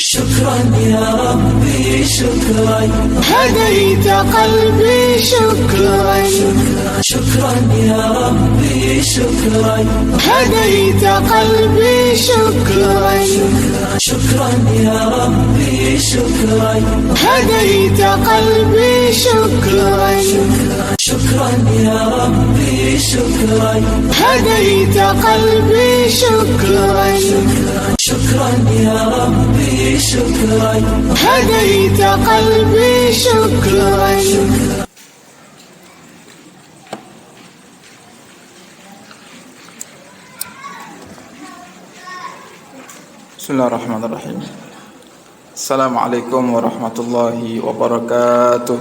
شكرا يا ربي شكرا هديت قلبي شكرا شكرا يا ربي شكرا هديت قلبي شكرا شكرا يا ربي شكرا هديت قلبي شكرا شكرا يا ربي شكرا هديت قلبي شكرا شكرا يا ربي شكرا هديت قلبي شكرا Bismillahirrahmanirrahim. Assalamualaikum warahmatullahi wabarakatuh.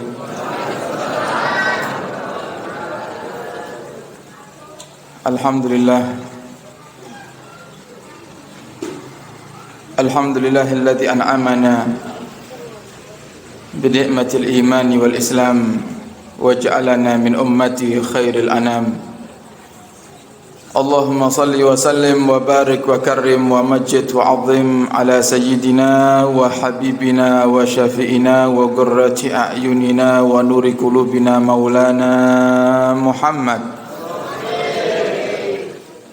Alhamdulillah. Alhamdulillahilladzi an'amana bi ni'matil imani wal islam wa ja'alana min ummati khairil anam. Allahumma salli wa sallim wa barik wa karrim wa majid wa azim ala sayyidina wa habibina wa syafi'ina wa qurrati a'yunina wa nuri qulubina maulana Muhammad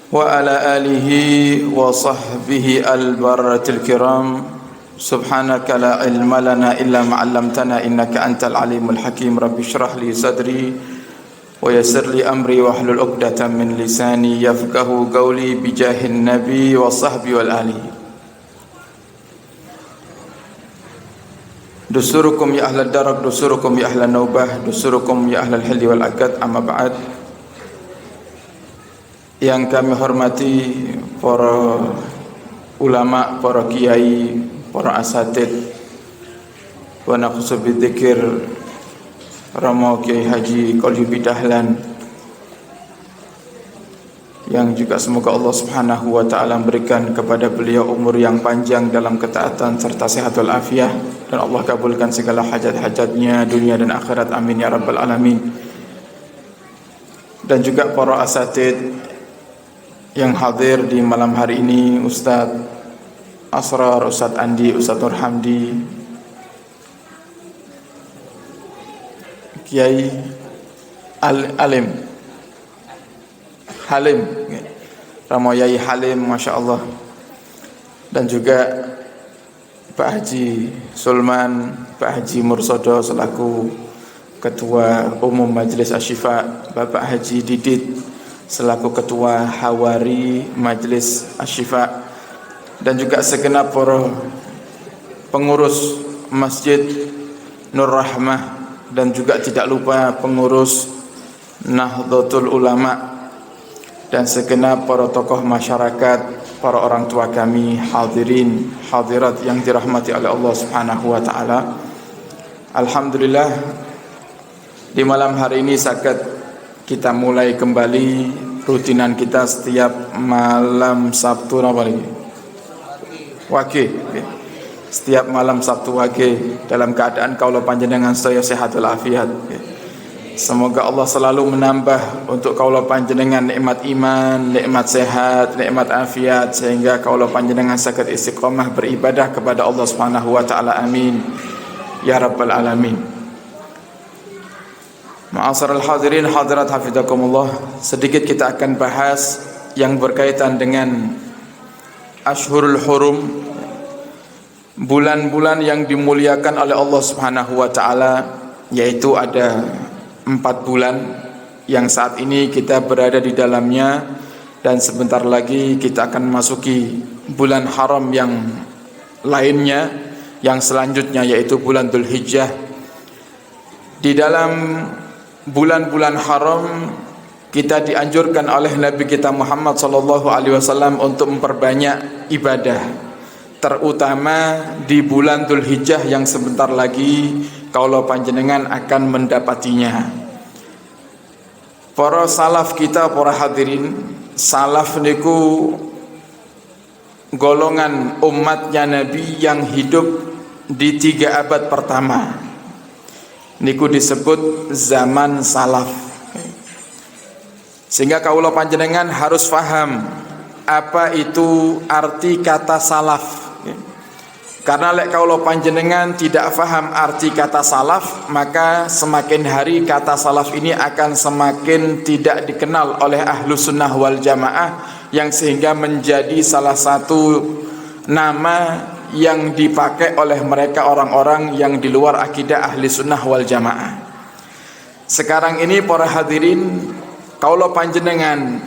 wa ala alihi wa sahbihi al-barratil kiram. Subhanaka la ilma lana illa ma 'allamtana innaka antal alimul hakim. Rabbi shrah li sadri wa yassir li amri wa hlul 'uqdatam min lisani yafqahu qawli bi jahin nabi wa sahbi wal ali. Dusurukum ya ahlad darak, dusurukum ya ahlan naubah, dusurukum ya ahlal hilli wal aqad. Amma ba'd. Yang kami hormati para ulama, para kiai, para asatid wa naqsu bidzikir Ramo Kiai Haji Qalyubi Dahlan, yang juga semoga Allah Subhanahu wa taala memberikan kepada beliau umur yang panjang dalam ketaatan serta sehat wal afiah, dan Allah kabulkan segala hajat-hajatnya dunia dan akhirat, amin ya rabbal alamin. Dan juga para asatid yang hadir di malam hari ini, Ustadz Asrar, Ustadz Andi, Ustadz Nur Hamdi, Kiai Halim, Ramo Yai Halim, Masya Allah. Dan juga Pak Haji Sulman, Pak Haji Mursodo selaku Ketua Umum Majelis Asy-Syifa, Bapak Haji Didit selaku Ketua Hawari Majelis Asy-Syifa, dan juga segenap para pengurus Masjid Nur Rahmah, dan juga tidak lupa pengurus Nahdlatul Ulama, dan segenap para tokoh masyarakat, para orang tua kami, hadirin hadirat yang dirahmati oleh Allah Subhanahu wa taala. Alhamdulillah, di malam hari ini sakit kita mulai kembali rutinan kita setiap malam Sabtu Wage. Setiap malam Sabtu Wage dalam keadaan kaula panjenengan sedaya sehat walafiat. Semoga Allah selalu menambah untuk kaula panjenengan nikmat iman, nikmat sehat, nikmat afiat, sehingga kaula panjenengan saged istiqomah beribadah kepada Allah Subhanahu wa taala. Amin ya rabbal alamin. Ma'asyiral hadirin hadirat hafizakumullah, sedikit kita akan bahas yang berkaitan dengan Ashhurul Hurum, bulan-bulan yang dimuliakan oleh Allah Subhanahu wa taala, yaitu ada 4 bulan yang saat ini kita berada di dalamnya, dan sebentar lagi kita akan memasuki bulan haram yang lainnya, yang selanjutnya yaitu bulan Dzulhijjah. Di dalam bulan-bulan haram kita dianjurkan oleh Nabi kita Muhammad sallallahu alaihi wasallam untuk memperbanyak ibadah, terutama di bulan Dzulhijjah yang sebentar lagi kaula panjenengan akan mendapatinya. Para salaf kita, para hadirin, salaf niku golongan umatnya Nabi yang hidup di 3 abad pertama. Niku disebut zaman salaf. Sehingga kaula panjenengan harus faham apa itu arti kata salaf. Karena lek kaulo panjenengan tidak faham arti kata salaf, maka semakin hari kata salaf ini akan semakin tidak dikenal oleh ahlu sunnah wal jamaah, yang sehingga menjadi salah satu nama yang dipakai oleh mereka orang-orang yang di luar akidah ahli sunnah wal jamaah. Sekarang ini para hadirin, kaulo panjenengan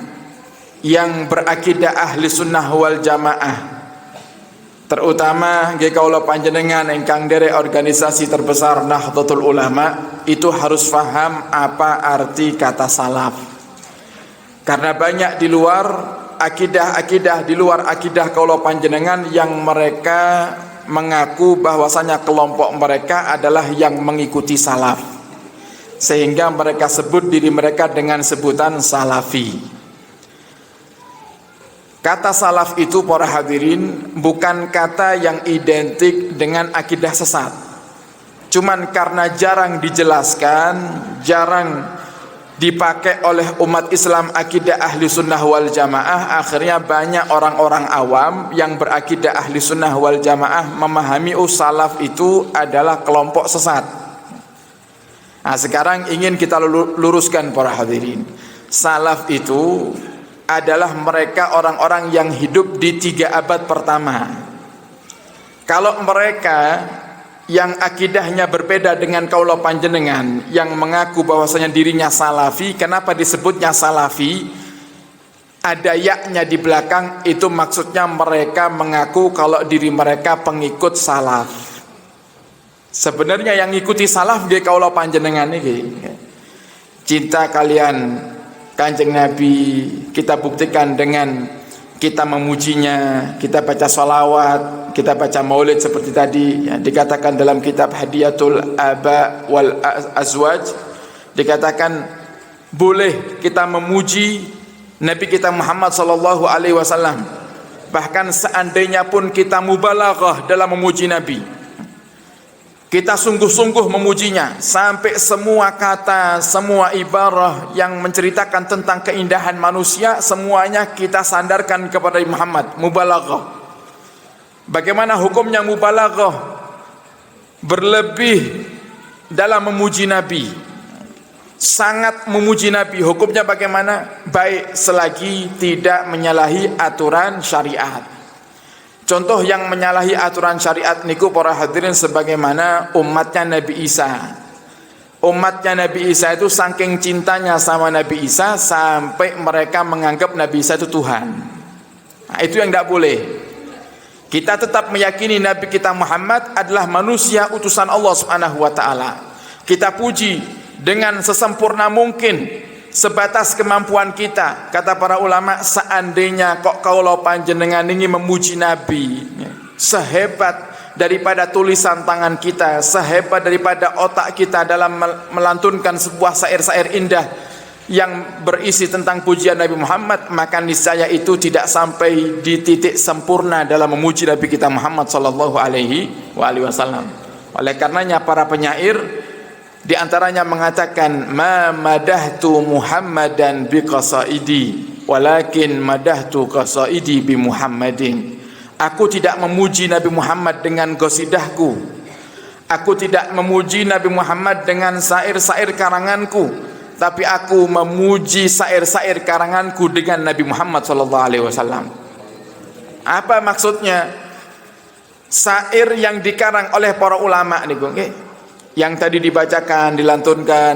yang berakidah ahli sunnah wal jamaah, terutama nggih kaulo panjenengan ingkang derek organisasi terbesar Nahdlatul Ulama, itu harus faham apa arti kata salaf. Karena banyak di luar akidah-akidah, di luar akidah kaulo panjenengan yang mereka mengaku bahwasanya kelompok mereka adalah yang mengikuti salaf, sehingga mereka sebut diri mereka dengan sebutan salafi. Kata salaf itu para hadirin bukan kata yang identik dengan akidah sesat. Cuman karena jarang dijelaskan, jarang dipakai oleh umat Islam akidah ahli sunnah wal jamaah, akhirnya banyak orang-orang awam yang berakidah ahli sunnah wal jamaah memahami salaf itu adalah kelompok sesat. Nah, sekarang ingin kita luruskan para hadirin. Salaf itu adalah mereka orang-orang yang hidup di 3 abad pertama. Kalau mereka yang akidahnya berbeda dengan kaulo panjenengan, yang mengaku bahwasanya dirinya salafi, kenapa disebutnya salafi? Ada yaknya di belakang, itu maksudnya mereka mengaku kalau diri mereka pengikut salaf. Sebenarnya yang ikuti salaf nggih kaulo panjenengan iki. Cinta kalian Kanjeng Nabi kita buktikan dengan kita memujinya, kita baca salawat, kita baca maulid seperti tadi ya, dikatakan dalam kitab Hadiyatul Aba wal Azwaj, dikatakan boleh kita memuji Nabi kita Muhammad sallallahu alaihi wasallam, bahkan seandainya pun kita mubalaghah dalam memuji Nabi, kita sungguh-sungguh memujinya, sampai semua kata, semua ibarah yang menceritakan tentang keindahan manusia, semuanya kita sandarkan kepada Muhammad, mubalaghah. Bagaimana hukumnya mubalaghah? Berlebih dalam memuji Nabi, sangat memuji Nabi. Hukumnya bagaimana? Baik selagi tidak menyalahi aturan syariat. Contoh yang menyalahi aturan syariat niku para hadirin sebagaimana umatnya Nabi Isa. Umatnya Nabi Isa itu saking cintanya sama Nabi Isa sampai mereka menganggap Nabi Isa itu Tuhan. Nah, itu yang tidak boleh. Kita tetap meyakini Nabi kita Muhammad adalah manusia utusan Allah Subhanahu wa taala. Kita puji dengan sesempurna mungkin, sebatas kemampuan kita. Kata para ulama, seandainya kok kaulo panjenengan ingin memuji Nabi sehebat daripada tulisan tangan kita, sehebat daripada otak kita dalam melantunkan sebuah syair-syair indah yang berisi tentang pujian Nabi Muhammad, maka niscaya itu tidak sampai di titik sempurna dalam memuji Nabi kita Muhammad sallallahu alaihi wasallam. Oleh karenanya para penyair di antaranya mengatakan, ma madahtu Muhammadan bi qasaidi walakin madahtu qasaidi bi Muhammadin. Aku tidak memuji Nabi Muhammad dengan qasidahku, aku tidak memuji Nabi Muhammad dengan syair-syair karanganku, tapi aku memuji syair-syair karanganku dengan Nabi Muhammad sallallahu alaihi wasallam. Apa maksudnya? Syair yang dikarang oleh para ulama niku nggih, yang tadi dibacakan, dilantunkan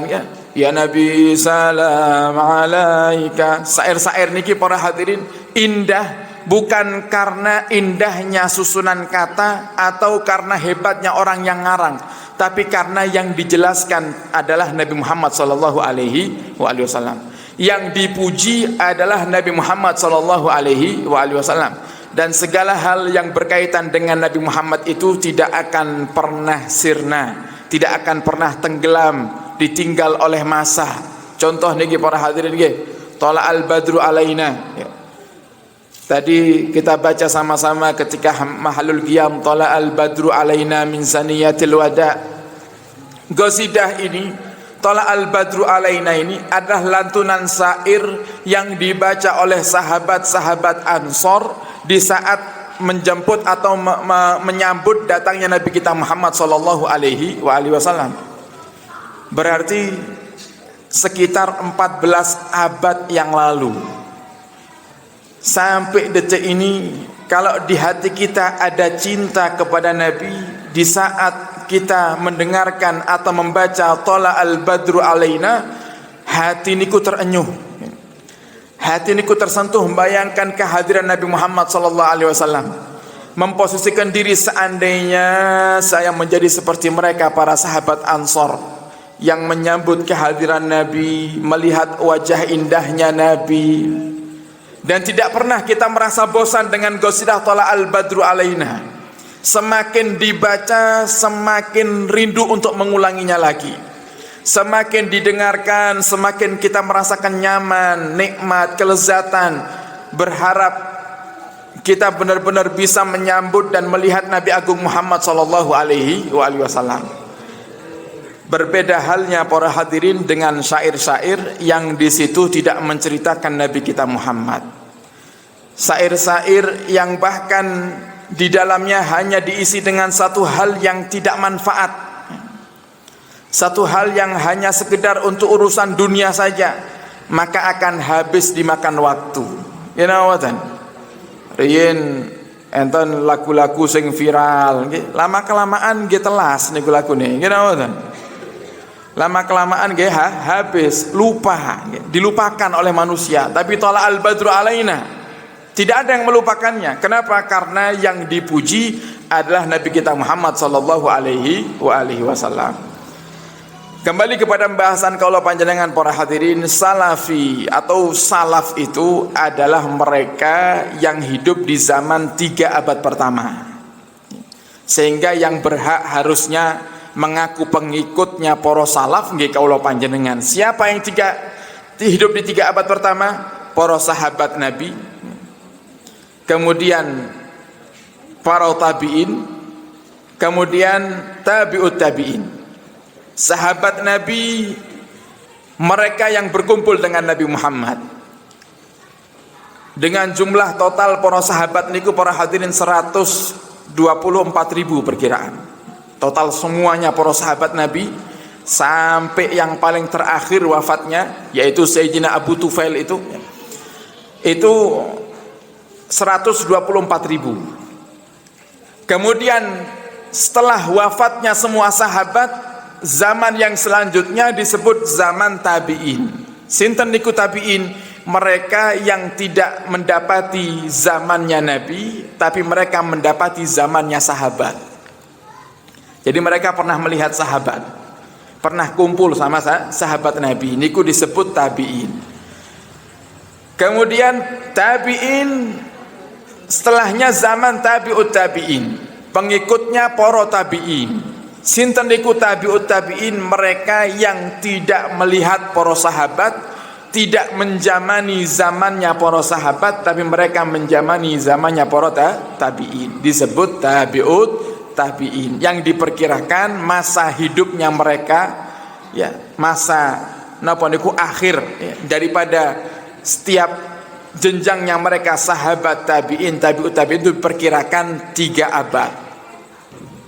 ya Nabi salam alaika. Syair-syair niki para hadirin indah bukan karena indahnya susunan kata atau karena hebatnya orang yang ngarang, tapi karena yang dijelaskan adalah Nabi Muhammad sallallahu alaihi wasallam. Yang dipuji adalah Nabi Muhammad sallallahu alaihi wasallam, dan segala hal yang berkaitan dengan Nabi Muhammad itu tidak akan pernah sirna, tidak akan pernah tenggelam, ditinggal oleh masa. Contoh niki para hadirin nggih, tala al badru alaina. Tadi kita baca sama-sama ketika mahalul qiyam, tala al badru alaina min saniyatil wada. Qasidah ini, tala al badru alaina ini adalah lantunan syair yang dibaca oleh sahabat-sahabat Ansor di saat menjemput atau menyambut datangnya Nabi kita Muhammad sallallahu alaihi wasallam. Berarti sekitar 14 abad yang lalu. Sampai detik ini, kalau di hati kita ada cinta kepada Nabi, di saat kita mendengarkan atau membaca Thala al-Badru alaina, hati niku terenyuh, hati niku tersentuh membayangkan kehadiran Nabi Muhammad sallallahu alaihi wasallam. Memposisikan diri seandainya saya menjadi seperti mereka para sahabat Ansor yang menyambut kehadiran Nabi, melihat wajah indahnya Nabi, dan tidak pernah kita merasa bosan dengan qasidah Thala al-Badru alaina. Semakin dibaca semakin rindu untuk mengulanginya lagi. Semakin didengarkan semakin kita merasakan nyaman, nikmat, kelezatan. Berharap kita benar-benar bisa menyambut dan melihat Nabi Agung Muhammad sallallahu alaihi wasallam. Berbeda halnya para hadirin dengan syair-syair yang di situ tidak menceritakan Nabi kita Muhammad. Syair-syair yang bahkan di dalamnya hanya diisi dengan satu hal yang tidak manfaat, satu hal yang hanya sekedar untuk urusan dunia saja, maka akan habis dimakan waktu. You know what? Riyen enten lagu-lagu sing viral, lama kelamaan nggih telas niku lagune. You know what? Lama kelamaan nggih habis, lupa, dilupakan oleh manusia. Tapi Thala al-Badru alaina tidak ada yang melupakannya. Kenapa? Karena yang dipuji adalah Nabi kita Muhammad sallallahu alaihi wasallam. Kembali kepada pembahasan kaula panjenengan para hadirin, salafi atau salaf itu adalah mereka yang hidup di zaman 3 abad pertama. Sehingga yang berhak harusnya mengaku pengikutnya para salaf nggih kaula panjenengan. Siapa yang hidup di 3 abad pertama? Para sahabat Nabi, kemudian para tabi'in, kemudian tabi'ut tabi'in. Sahabat Nabi, mereka yang berkumpul dengan Nabi Muhammad. Dengan jumlah total para sahabat niku para hadirin 124.000 perkiraan. Total semuanya para sahabat Nabi sampai yang paling terakhir wafatnya yaitu Sayyidina Abu Tufail itu 124.000. Kemudian setelah wafatnya semua sahabat, zaman yang selanjutnya disebut zaman tabi'in. Sinten niku tabi'in? Mereka yang tidak mendapati zamannya Nabi, tapi mereka mendapati zamannya sahabat. Jadi mereka pernah melihat sahabat, pernah kumpul sama sahabat Nabi, niku disebut tabi'in. Kemudian tabi'in, setelahnya zaman tabi'ut tabi'in, pengikutnya para tabi'in. Sinten niku tabi'ut tabi'in? Mereka yang tidak melihat para sahabat, tidak menjamani zamannya para sahabat, tapi mereka menjamani zamannya para tabi'in. Disebut tabi'ut tabi'in, yang diperkirakan masa hidupnya mereka ya masa napa niku akhir ya, daripada setiap jenjangnya mereka sahabat tabi'in, tabi'ut tabi'in itu diperkirakan 3 abad.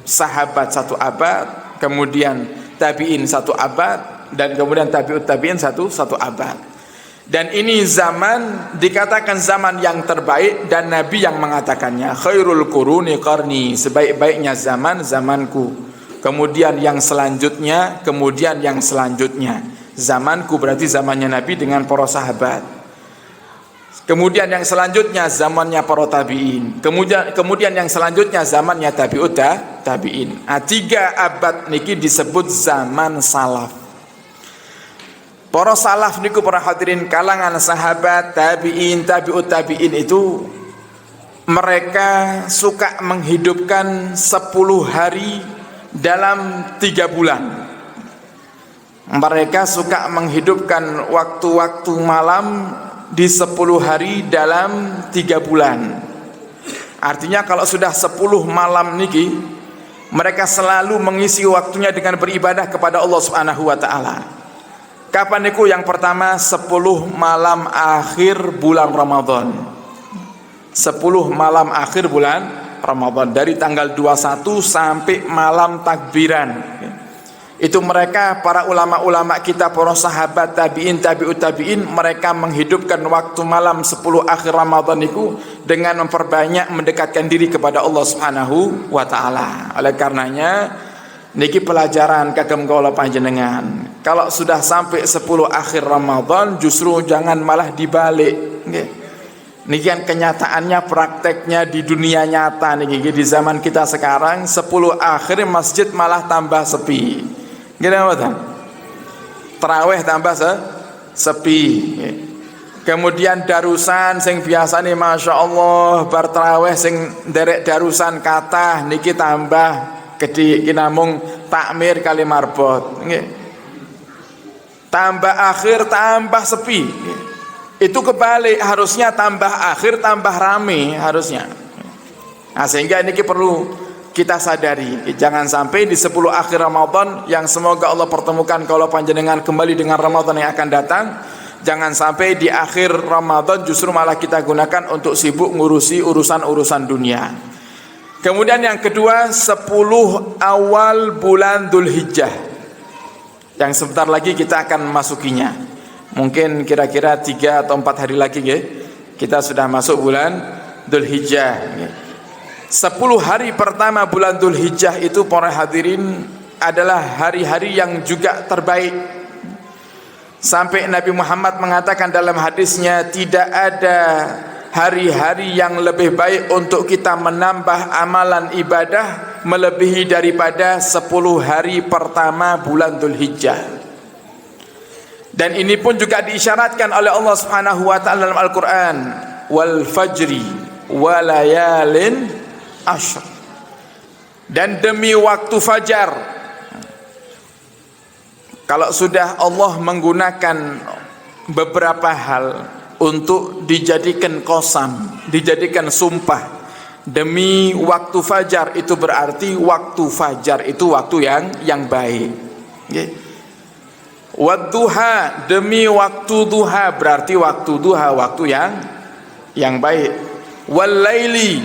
Sahabat 1 abad, kemudian tabi'in 1 abad, dan kemudian tabi'ut tabi'in 1 abad. Dan ini zaman dikatakan zaman yang terbaik, dan Nabi yang mengatakannya, khairul quruni qarni, sebaik-baiknya zaman zamanku. Kemudian yang selanjutnya, kemudian yang selanjutnya. Zamanku berarti zamannya Nabi dengan para sahabat. Kemudian yang selanjutnya zamannya para tabi'in. Kemudian yang selanjutnya zamannya tabi'ut tabi'in. 3 abad niki disebut zaman salaf. Para salaf niku para hadirin kalangan sahabat, tabi'in, tabi'ut tabi'in itu mereka suka menghidupkan 10 hari dalam 3 bulan. Mereka suka menghidupkan waktu-waktu malam di 10 hari dalam 3 bulan. Artinya kalau sudah 10 malam niki, mereka selalu mengisi waktunya dengan beribadah kepada Allah Subhanahu wa taala. Kapan niku? Yang pertama 10 malam akhir bulan Ramadan. 10 malam akhir bulan Ramadan, dari tanggal 21 sampai malam takbiran. Itu mereka, para ulama-ulama kita, para sahabat, tabi'in, tabi'ut tabi'in, mereka menghidupkan waktu malam 10 akhir Ramadan itu dengan memperbanyak mendekatkan diri kepada Allah Subhanahu wa taala. Oleh karenanya niki pelajaran kagem kula panjenengan. Kalau sudah sampai 10 akhir Ramadan justru jangan malah dibalik, nggih. Niki kan kenyataannya, prakteknya di dunia nyata niki, di zaman kita sekarang 10 akhir masjid malah tambah sepi. Gimana betul? Tarawih tambah sepi. Kemudian darusan sing biasa nih, masya Allah, bar tarawih sing derek darusan kathah niki tambah gede, namung takmir kali marbot. Tambah akhir tambah sepi. Itu kebalik, harusnya tambah akhir tambah rame harusnya. Nah, sehingga ini perlu kita sadari, jangan sampai di 10 akhir Ramadan yang semoga Allah pertemukan kalau panjenengan kembali dengan Ramadan yang akan datang, jangan sampai di akhir Ramadan justru malah kita gunakan untuk sibuk ngurusi urusan-urusan dunia. Kemudian yang kedua, 10 awal bulan Dzulhijjah yang sebentar lagi kita akan memasukinya. Mungkin kira-kira 3 atau 4 hari lagi ya, kita sudah masuk bulan Dzulhijjah. 10 hari pertama bulan Dzulhijjah itu para hadirin adalah hari-hari yang juga terbaik. Sampai Nabi Muhammad mengatakan dalam hadisnya, tidak ada hari-hari yang lebih baik untuk kita menambah amalan ibadah melebihi daripada 10 hari pertama bulan Dzulhijjah. Dan ini pun juga diisyaratkan oleh Allah Subhanahu wa taala dalam Al-Qur'an, wal fajri walayalin ashr. Dan demi waktu fajar. Kalau sudah Allah menggunakan beberapa hal untuk dijadikan qasam, dijadikan sumpah demi waktu fajar, itu berarti waktu fajar itu waktu yang baik. Okay. Wadduha, demi waktu duha, berarti waktu duha waktu yang baik. Walaili,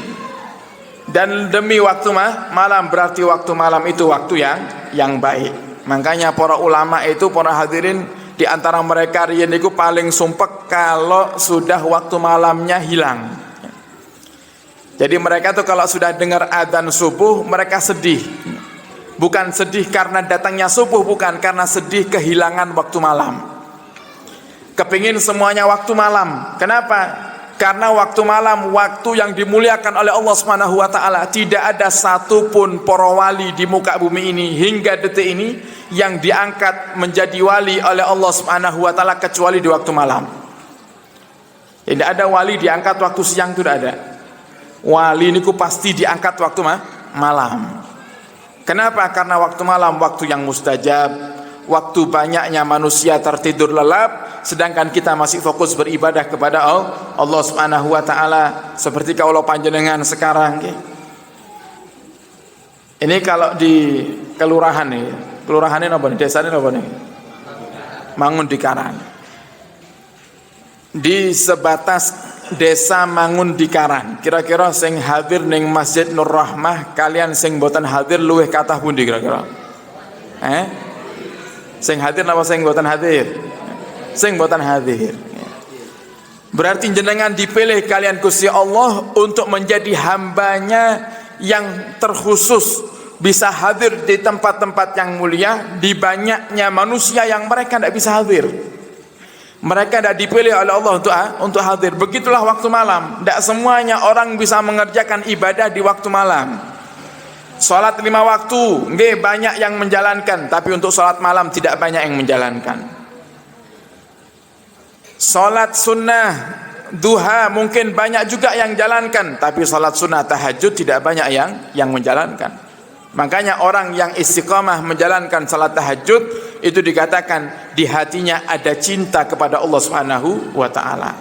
dan demi waktu malam, berarti waktu malam itu waktu yang baik. Makanya para ulama itu, para hadirin, di antara mereka riyen niku paling sumpek kalau sudah waktu malamnya hilang. Jadi mereka tuh kalau sudah dengar adzan subuh mereka sedih. Bukan sedih karena datangnya subuh, bukan, karena sedih kehilangan waktu malam. Kepingin semuanya waktu malam. Kenapa? Karena waktu malam, waktu yang dimuliakan oleh Allah Subhanahu wa taala. Tidak ada satupun para wali di muka bumi ini hingga detik ini yang diangkat menjadi wali oleh Allah Subhanahu wa taala kecuali di waktu malam. Tidak ada wali diangkat waktu siang, tidak ada. Wali niku pasti diangkat waktu malam. Kenapa? Karena waktu malam waktu yang mustajab, waktu banyaknya manusia tertidur lelap, sedangkan kita masih fokus beribadah kepada Allah Subhanahu wa taala, seperti kalau panjenengan sekarang. Ini kalau di kelurahan nih, kelurahan ini apa nih? Desa ini apa nih? Mangun di Karang. Di sebatas desa Mangun di Karang, kira-kira sing hadir ning Masjid Nur Rahmah kalian sing boten hadir luwih kathah pundi kira-kira? Sing hadir napa sing boten hadir? Sing boten hadir. Berarti jenengan dipilih kalian Gusti Allah untuk menjadi hambanya yang terkhusus, bisa hadir di tempat-tempat yang mulia, di banyaknya manusia yang mereka tidak bisa hadir. Mereka tidak dipilih oleh Allah untuk hadir. Begitulah waktu malam. Tidak semuanya orang bisa mengerjakan ibadah di waktu malam. Salat 5 waktu, nggih, banyak yang menjalankan, tapi untuk salat malam tidak banyak yang menjalankan. Salat sunnah duha mungkin banyak juga yang jalankan, tapi salat sunnah tahajud tidak banyak yang menjalankan. Makanya orang yang istiqamah menjalankan salat tahajud itu dikatakan di hatinya ada cinta kepada Allah Subhanahu wa taala.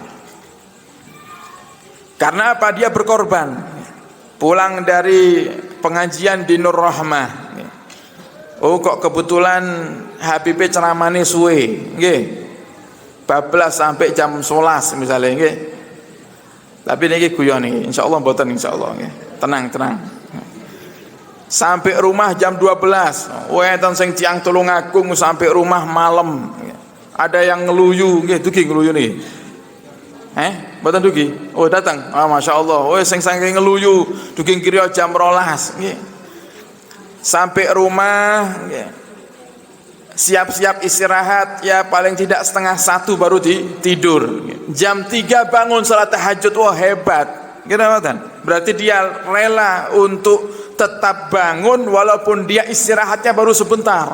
Karena apa? Dia berkorban. Pulang dari pengajian di Nur Rahmah. Oh, kok kebetulan Habib ceramahnya suwe, nggih. 12 sampai jam 11 misalnya, nggih. Tapi niki guyon niki, insyaallah mboten insyaallah nggih. Tenang. Sampai rumah jam 12. Wonten sing tiyang Tulungagung sampai rumah malam. Ada yang ngeluyu nggih, dugi ngeluyu niki. Mboten dugi. Oh, datang. Ah, masyaallah. Sing saking ngeluyu dugi kira jam 12 nggih. Sampai rumah nggih. Siap-siap istirahat ya paling tidak 12:30 baru tidur. Jam 3 bangun salat tahajud. Wah, hebat. Berarti dia rela untuk tetap bangun walaupun dia istirahatnya baru sebentar.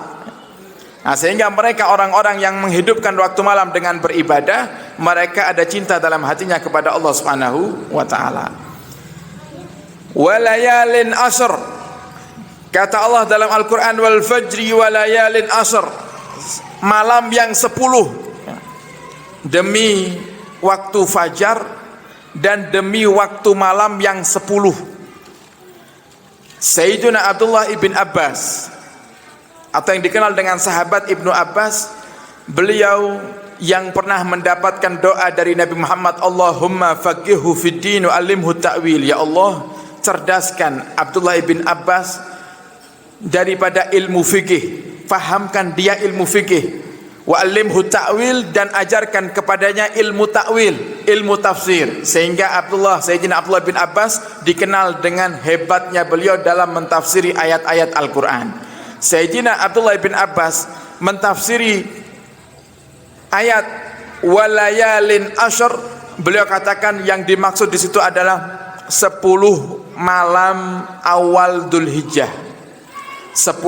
Nah, sehingga mereka orang-orang yang menghidupkan waktu malam dengan beribadah, mereka ada cinta dalam hatinya kepada Allah Subhanahu wa taala. Walayalin ashr. Kata Allah dalam Al-Quran, wal fajri walayalin ashr, malam yang 10 demi waktu fajar dan demi waktu malam yang 10. Sayyiduna Abdullah ibn Abbas atau yang dikenal dengan sahabat Ibnu Abbas, beliau yang pernah mendapatkan doa dari Nabi Muhammad, Allahumma faqihhu fid din wa alimhu ta'wil. Ya Allah, cerdaskan Abdullah ibn Abbas daripada ilmu fikih, fahamkan dia ilmu fikih, wa alimhu ta'wil, dan ajarkan kepadanya ilmu ta'wil, ilmu tafsir, sehingga Sayyidina Abdullah bin Abbas dikenal dengan hebatnya beliau dalam mentafsiri ayat-ayat Al-Quran. Sayyidina Abdullah bin Abbas mentafsiri ayat walayalin ashr, beliau katakan yang dimaksud di situ adalah 10 malam awal Dzulhijjah. 10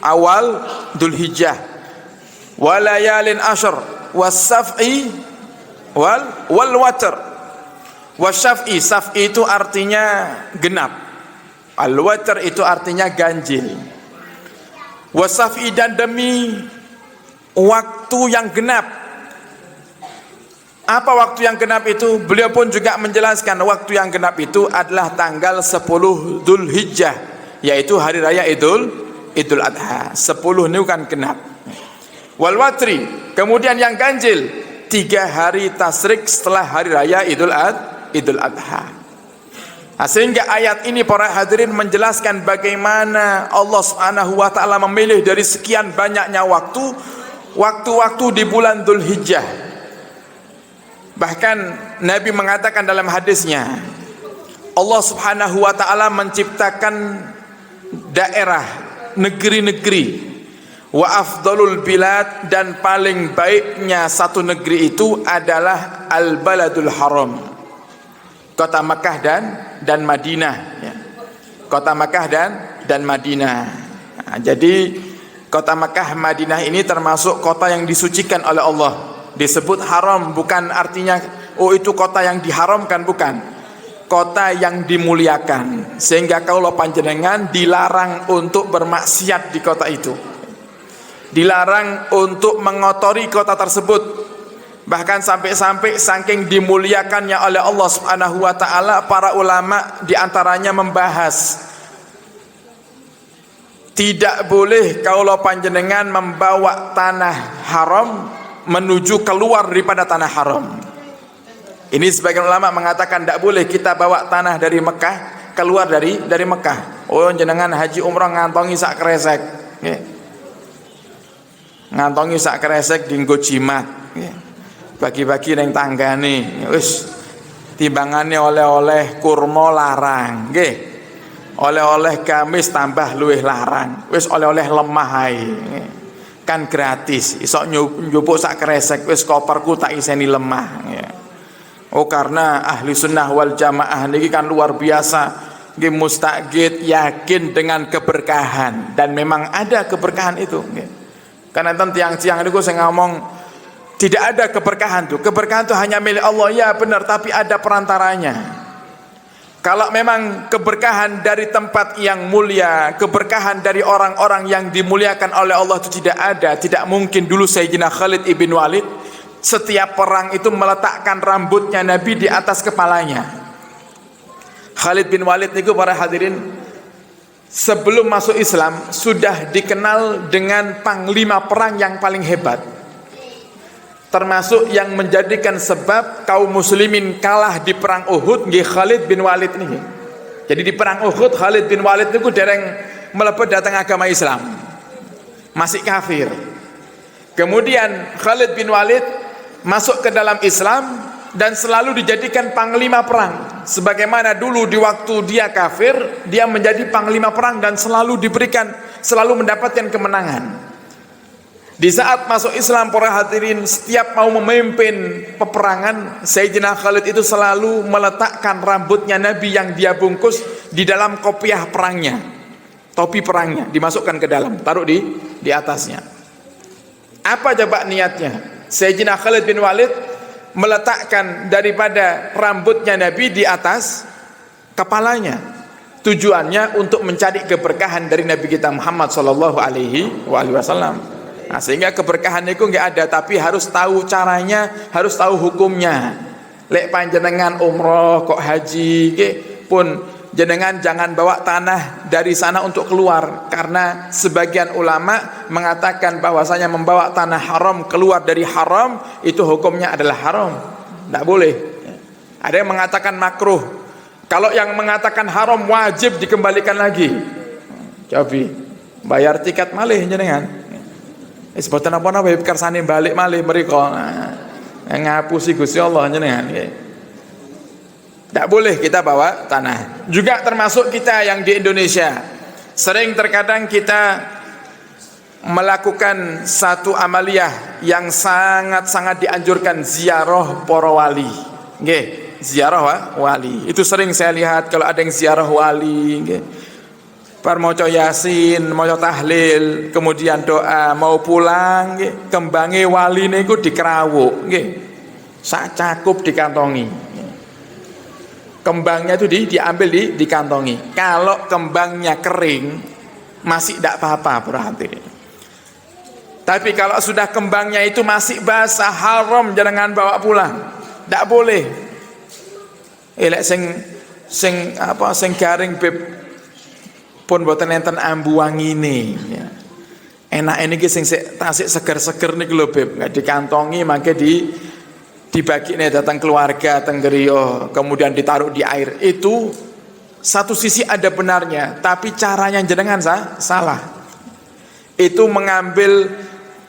awal Dzulhijjah. Walayalin ashr wasaf'i wal watr. Wasaf'i, saf'i itu artinya genap. Al watr itu artinya ganjil. Wasaf'i, dan demi waktu yang genap. Apa waktu yang genap itu? Beliau pun juga menjelaskan waktu yang genap itu adalah tanggal 10 Dzulhijjah, yaitu hari raya Idul Adha. 10 ini kan genap. Wal watri, kemudian yang ganjil 3 hari tasyrik setelah hari raya Idul Adha. Nah, sehingga ayat ini para hadirin menjelaskan bagaimana Allah Subhanahu wa taala memilih dari sekian banyaknya waktu-waktu di bulan Dzulhijjah. Bahkan Nabi mengatakan dalam hadisnya, Allah Subhanahu wa taala menciptakan daerah, negeri-negeri, wa afdalul bilad, dan paling baiknya satu negeri itu adalah al-baladul haram, kota Makkah dan Madinah ya. Kota Makkah dan Madinah. Nah, jadi kota Makkah Madinah ini termasuk kota yang disucikan oleh Allah. Disebut haram bukan artinya oh itu kota yang diharamkan, bukan. Kota yang dimuliakan, sehingga kalau panjenengan dilarang untuk bermaksiat di kota itu, dilarang untuk mengotori kota tersebut. Bahkan sampai-sampai saking dimuliakannya oleh Allah Subhanahu wa taala, para ulama diantaranya membahas tidak boleh kalau panjenengan membawa tanah haram menuju keluar daripada tanah haram. Ini sebagian ulama mengatakan tidak boleh kita bawa tanah dari Mekah keluar dari Mekah. Oh, jenengan haji umrah ngantongi sak kresek, ngantongi sak kresek dienggo jimat, bagi-bagi neng tanggane, wis timbangannya oleh-oleh kurma larang, oleh-oleh gamis tambah luwih larang, wis oleh-oleh lemah ae, kan gratis, isok njupuk sak kresek, wis koperku tak iseni lemah. Oh, karena ahli sunnah wal jamaah niki kan luar biasa, nggih mustaqid, yakin dengan keberkahan, dan memang ada keberkahan itu. Karena enten tiang-tiang niku saya ngomong tidak ada keberkahan tuh. Keberkahan itu hanya milik Allah, ya benar, tapi ada perantaranya. Kalau memang keberkahan dari tempat yang mulia, keberkahan dari orang-orang yang dimuliakan oleh Allah itu tidak ada, tidak mungkin. Dulu Sayyidina Khalid ibn Walid setiap perang itu meletakkan rambutnya Nabi di atas kepalanya. Khalid bin Walid itu para hadirin sebelum masuk Islam sudah dikenal dengan panglima perang yang paling hebat. termasuk yang menjadikan sebab kaum muslimin kalah di perang Uhud nggih Khalid bin Walid niki. Jadi di perang Uhud Khalid bin Walid niku dereng mlebet datang agama Islam. Masih kafir. Kemudian Khalid bin Walid masuk ke dalam Islam dan selalu dijadikan panglima perang. Sebagaimana dulu di waktu dia kafir, dia menjadi panglima perang dan selalu mendapatkan kemenangan. Di saat masuk Islam, para hadirin, setiap mau memimpin peperangan, Sayyidina Khalid itu selalu meletakkan rambutnya Nabi yang dia bungkus di dalam kopiah perangnya, topi perangnya, dimasukkan ke dalam, taruh di atasnya. Apa coba niatnya? Sayyidina Khalid bin Walid meletakkan daripada rambutnya Nabi di atas kepalanya. Tujuannya untuk mencari keberkahan dari Nabi kita Muhammad sallallahu alaihi wasallam. Nah, sehingga keberkahan itu nggak ada, tapi harus tahu caranya, harus tahu hukumnya. Lek panjenengan umroh kok haji pun jenengan jangan bawa tanah dari sana untuk keluar, karena sebagian ulama mengatakan bahwasanya membawa tanah haram keluar dari haram itu hukumnya adalah haram, tidak boleh. Ada yang mengatakan makruh. Kalau yang mengatakan haram wajib dikembalikan lagi. Cobi bayar tiket malih jenengan. Sebutan apa-apa kersane balik malih mereka. Ngapusi Gusti Allah jenengan. Tidak boleh kita bawa tanah. Juga termasuk kita yang di Indonesia, sering terkadang kita melakukan satu amaliyah yang sangat-sangat dianjurkan, ziarah para wali. Nggih, ziarah wali. Itu sering saya lihat kalau ada yang ziarah wali, nggih. Bar maca Yasin, maca tahlil, kemudian doa, mau pulang nggih, kembange wali niku dikerawuk nggih. Sak cakup dikantongi. Kembangnya itu diambil dikantongi. Kalau kembangnya kering masih tidak apa-apa, berarti. Tapi kalau sudah kembangnya itu masih basah, haram, jangan bawa pulang. Tidak boleh. Elek sing garing beb pun boten enten ambu wangine ya. Enak ini ki sing tasik seger-seger niku lho beb, nggak dikantongi mangke dibagine datang keluarga teng griya, kemudian ditaruh di air. Itu satu sisi ada benarnya, tapi caranya jenengan salah. Itu mengambil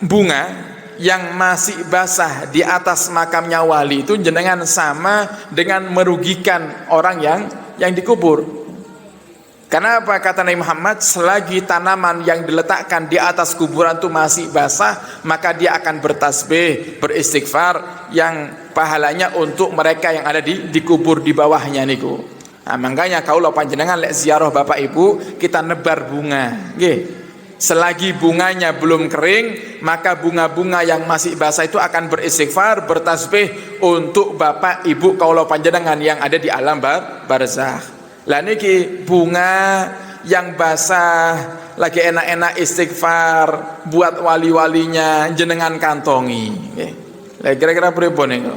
bunga yang masih basah di atas makamnya wali, itu jenengan sama dengan merugikan orang yang dikubur. Karena apa? Kata Nabi Muhammad, selagi tanaman yang diletakkan di atas kuburan itu masih basah, maka dia akan bertasbih, beristighfar, yang pahalanya untuk mereka yang ada di kubur di bawahnya niku. Nah, makanya kaulah panjenengan lek ziarah bapak ibu, kita nebar bunga. Nggih. Selagi bunganya belum kering, maka bunga-bunga yang masih basah itu akan beristighfar, bertasbih untuk bapak ibu kaulah panjenengan yang ada di alam barzakh. Lah niki bunga yang basah lagi enak-enak istighfar buat wali-walinya jenengan kantongi. Lah kira-kira pripun niku?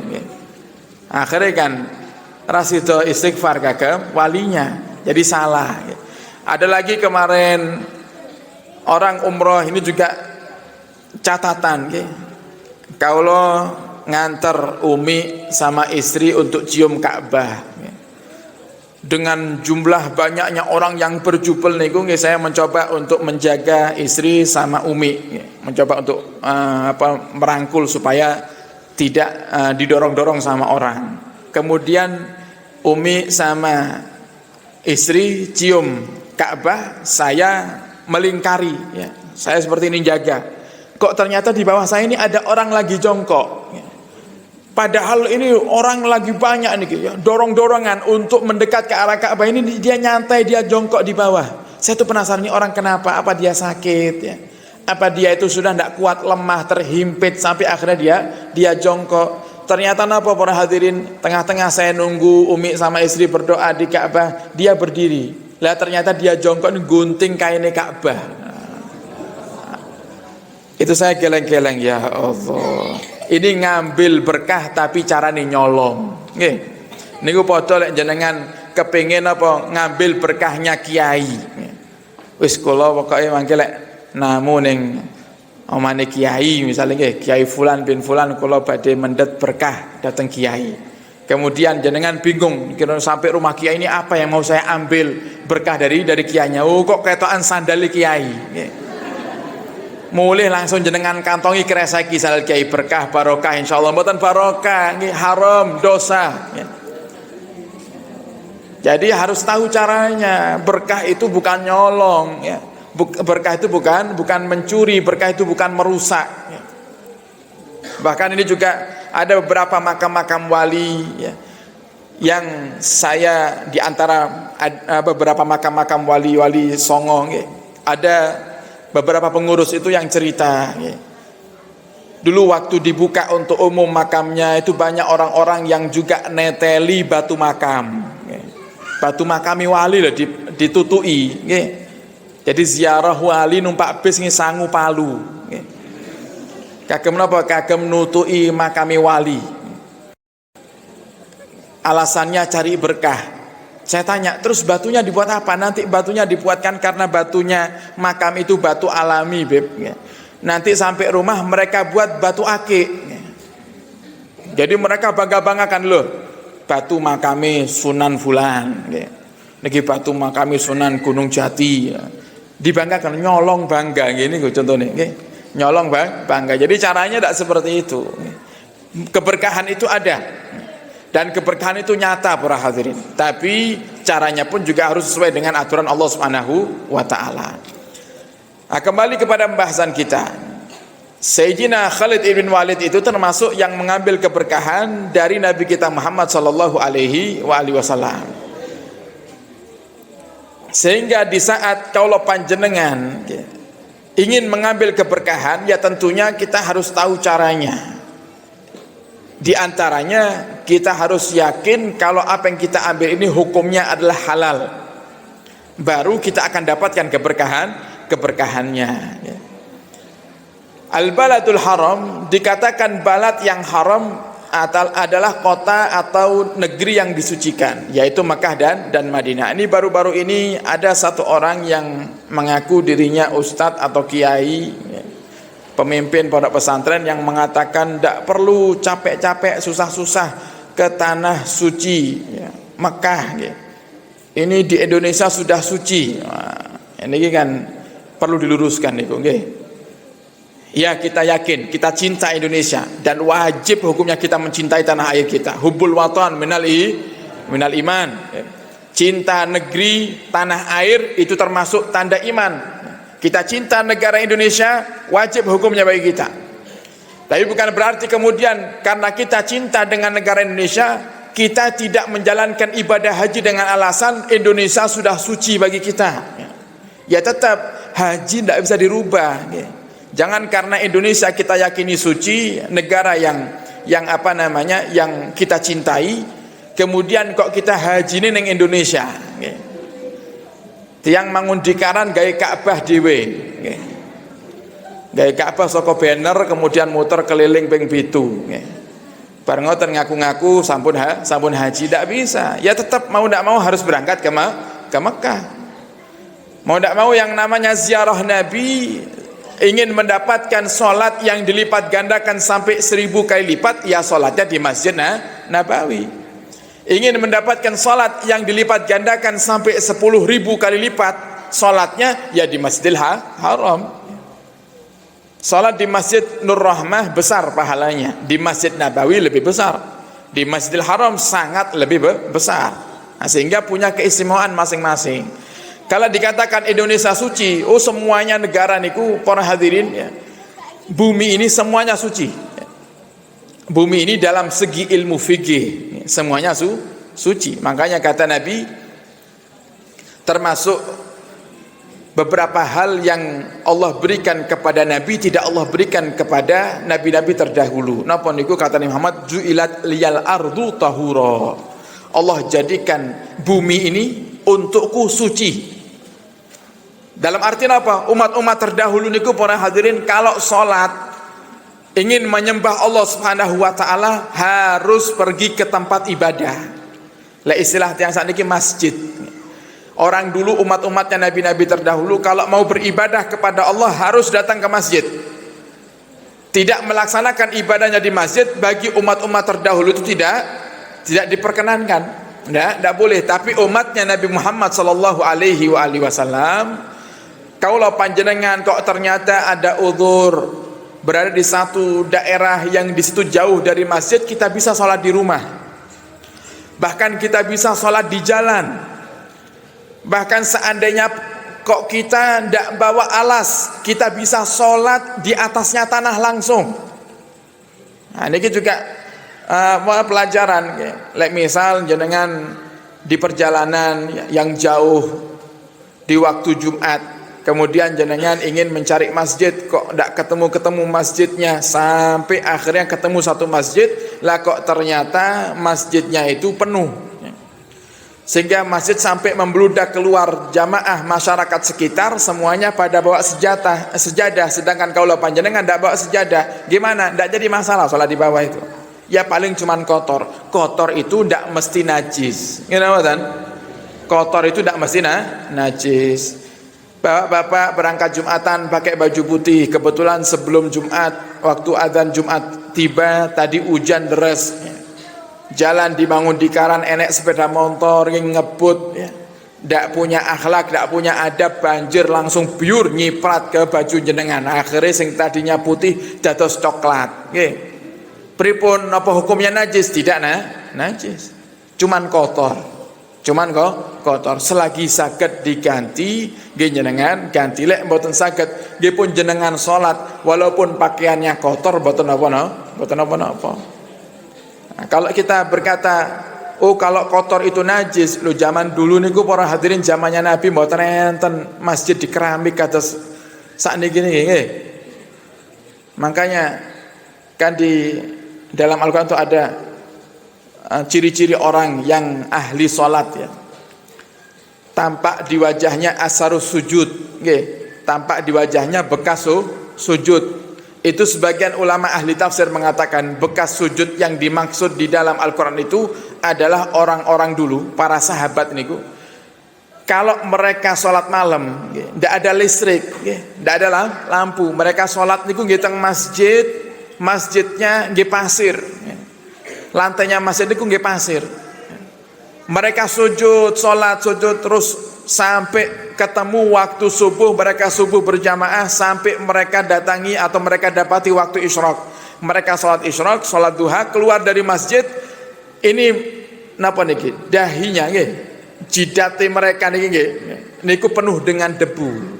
Akhirnya kan rasido istighfar kagak walinya, jadi salah. Ada lagi kemarin orang umroh ini juga catatan, kalau nganter Umi sama istri untuk cium Ka'bah. Dengan jumlah banyaknya orang yang berjubel niku, saya mencoba untuk menjaga istri sama Umi, mencoba untuk merangkul supaya tidak didorong-dorong sama orang. Kemudian Umi sama istri cium Ka'bah, saya melingkari, ya. Saya seperti ini jaga. Kok ternyata di bawah saya ini ada orang lagi jongkok. Padahal ini orang lagi banyak nih, ya, dorong-dorongan untuk mendekat ke arah Ka'bah, ini dia nyantai, dia jongkok di bawah. Saya tuh penasaran, ini orang kenapa? Apa dia sakit? Ya? Apa dia itu sudah tidak kuat, lemah, terhimpit sampai akhirnya dia jongkok? Ternyata apa para hadirin? Tengah-tengah saya nunggu Umi sama istri berdoa di Ka'bah, dia berdiri. Lah ternyata dia jongkok gunting kainnya Ka'bah. Itu saya geleng-geleng, ya Allah. Ini ngambil berkah tapi carane nyolong. Nggih. Niku padha lek jenengan kepengin apa ngambil berkahnya kiai. Wis kula pokoke mangke lek namu ning omane kiai misalnya nggih, Kiai Fulan bin Fulan kula badhe mendhet berkah datang kiai. Kemudian jenengan bingung, kira sampai rumah kiai ini apa yang mau saya ambil berkah dari kiainya. Oh kok ketokan sandali kiai. Nggih. Mulih langsung jenengan kantongi kreseki sandal kiai berkah barokah insyaallah mboten barokah nggih haram dosa. Nggih. Jadi harus tahu caranya. Berkah itu bukan nyolong ya. Berkah itu bukan mencuri, berkah itu bukan merusak ya. Bahkan ini juga ada beberapa makam-makam wali ya, yang saya diantara beberapa makam-makam wali-wali Songo ya, ada beberapa pengurus itu yang cerita ya. Dulu waktu dibuka untuk umum makamnya itu banyak orang-orang yang juga neteli batu makam ya. Batu makami wali lah ditutui ya. Jadi ziarah wali numpak bis ngisangu Palu ya. Kagem napa kagem nutui makami wali. Alasannya cari berkah. Saya tanya, terus batunya dibuat apa? Nanti batunya dibuatkan karena batunya makam itu batu alami, Beb. Nanti sampai rumah mereka buat batu akik. Jadi mereka bangga-banggakan loh, batu makami Sunan Fulan. Niki batu makami Sunan Gunung Jati. Dibanggakan, nyolong bangga. Gini contohnya. Nyolong bangga. Jadi caranya tidak seperti itu. Keberkahan itu ada. Dan keberkahan itu nyata para hadirin. Tapi caranya pun juga harus sesuai dengan aturan Allah Subhanahu wa taala. Nah, kembali kepada pembahasan kita. Sayyidina Khalid ibn Walid itu termasuk yang mengambil keberkahan dari Nabi kita Muhammad sallallahu alaihi wasallam. Sehingga di saat kaulo panjenengan ingin mengambil keberkahan, ya tentunya kita harus tahu caranya. Di antaranya kita harus yakin kalau apa yang kita ambil ini hukumnya adalah halal. Baru kita akan dapatkan keberkahannya. Al-baladul haram dikatakan balad yang haram adalah kota atau negeri yang disucikan, yaitu Makkah dan Madinah. Ini baru-baru ini ada satu orang yang mengaku dirinya ustadz atau kiai, pemimpin pondok pesantren yang mengatakan tidak perlu capek-capek susah-susah ke tanah suci ya, Mekah ya. Ini di Indonesia sudah suci. Nah, ini kan perlu diluruskan nih, okay? Ya kita yakin, kita cinta Indonesia dan wajib hukumnya kita mencintai tanah air kita. Hubbul watan minal iman. Cinta negeri, tanah air itu termasuk tanda iman. Kita cinta negara Indonesia, wajib hukumnya bagi kita. Tapi bukan berarti kemudian karena kita cinta dengan negara Indonesia, kita tidak menjalankan ibadah haji dengan alasan Indonesia sudah suci bagi kita. Ya tetap haji tidak bisa dirubah. Jangan karena Indonesia kita yakini suci, negara yang kita cintai, kemudian kok kita haji ini neng Indonesia. Tiang mangun dikaran gaya Ka'bah dhewe. Gaya Ka'bah saka banner kemudian muter keliling ping 7. Bareng ngoten ngaku-ngaku sampun haji tidak bisa. Ya tetap mau tidak mau harus berangkat ke Mekah. Mau tidak mau yang namanya ziarah Nabi, ingin mendapatkan sholat yang dilipat gandakan sampai 1000 kali lipat, ya sholatnya di Masjid Nabawi. Ingin mendapatkan sholat yang dilipat gandakan sampai 10.000 kali lipat, sholatnya ya di Masjidil Haram. Sholat di Masjid Nur Rahmah besar pahalanya, di Masjid Nabawi lebih besar, di Masjidil Haram sangat lebih besar. Nah, sehingga punya keistimewaan masing-masing. Kalau dikatakan Indonesia suci, oh semuanya negara niku para hadirin ya. Bumi ini semuanya suci. Bumi ini dalam segi ilmu fikih semuanya suci. Makanya kata Nabi, termasuk beberapa hal yang Allah berikan kepada Nabi tidak Allah berikan kepada nabi-nabi terdahulu. Napa niku kata Nabi Muhammad, ju'ilat liyal ardu tahura. Allah jadikan bumi ini untukku suci. Dalam artian apa? Umat-umat terdahulu niku para hadirin kalau sholat ingin menyembah Allah Subhanahu wa taala harus pergi ke tempat ibadah. Lah istilah yang saat ini masjid. Orang dulu umat-umatnya nabi-nabi terdahulu kalau mau beribadah kepada Allah harus datang ke masjid. tidak melaksanakan ibadahnya di masjid bagi umat-umat terdahulu itu tidak diperkenankan, tidak boleh. Tapi umatnya Nabi Muhammad sallallahu alaihi wasallam, kalau panjenengan kok ternyata ada uzur berada di satu daerah yang di situ jauh dari masjid, kita bisa sholat di rumah, bahkan kita bisa sholat di jalan. Bahkan seandainya kok kita tidak bawa alas, kita bisa sholat di atasnya tanah langsung. Nah, ini juga pelajaran. Like misal jenengan di perjalanan yang jauh di waktu Jumat, kemudian jenengan ingin mencari masjid, kok tidak ketemu masjidnya, sampai akhirnya ketemu satu masjid, lah kok ternyata masjidnya itu penuh, sehingga masjid sampai membludak keluar, jamaah masyarakat sekitar semuanya pada bawa sejadah, sedangkan kaulah panjenengan tidak bawa sejadah. Gimana? Tidak jadi masalah sholat di bawah itu. Ya paling cuman kotor itu tidak mesti najis. Kenapa kan? Kotor itu tidak mesti najis. Bapak berangkat Jumatan pakai baju putih, kebetulan sebelum Jumat, waktu adzan Jumat tiba, tadi hujan deras, jalan dibangun di karan, enek sepeda motor yang ngebut, tidak punya akhlak, tidak punya adab, banjir langsung biur nyiprat ke baju jenengan, akhirnya sing tadinya putih dados coklat. Pripun apa hukumnya najis? Tidak najis, cuman kotor. Selagi saged diganti, nggih jenengan ganti. Lek mboten saged, nggih pun jenengan salat walaupun pakaiannya kotor, mboten napa-napa. Nah, kalau kita berkata, oh kalau kotor itu najis, lo zaman dulu niku para hadirin zamannya Nabi mboten enten masjid di keramik kados sakniki niki. Makanya kan di dalam Al-Qur'an itu ada ciri-ciri orang yang ahli salat, ya. Tampak di wajahnya asarus sujud, tampak di wajahnya bekas sujud. Itu sebagian ulama ahli tafsir mengatakan bekas sujud yang dimaksud di dalam Al-Quran itu adalah orang-orang dulu, para sahabat niku. Kalau mereka sholat malam, tidak ada listrik, tidak ada lampu, mereka sholat niku nggih teng masjid, masjidnya nggih pasir, lantainya masjid niku nggih pasir. Mereka sujud, sholat, sujud terus sampai ketemu waktu subuh, mereka subuh berjamaah sampai mereka datangi atau mereka dapati waktu isyraq. Mereka sholat isyraq, sholat duha, keluar dari masjid. Ini napa niki? Dahinya nggih, jidate mereka niki niku penuh dengan debu.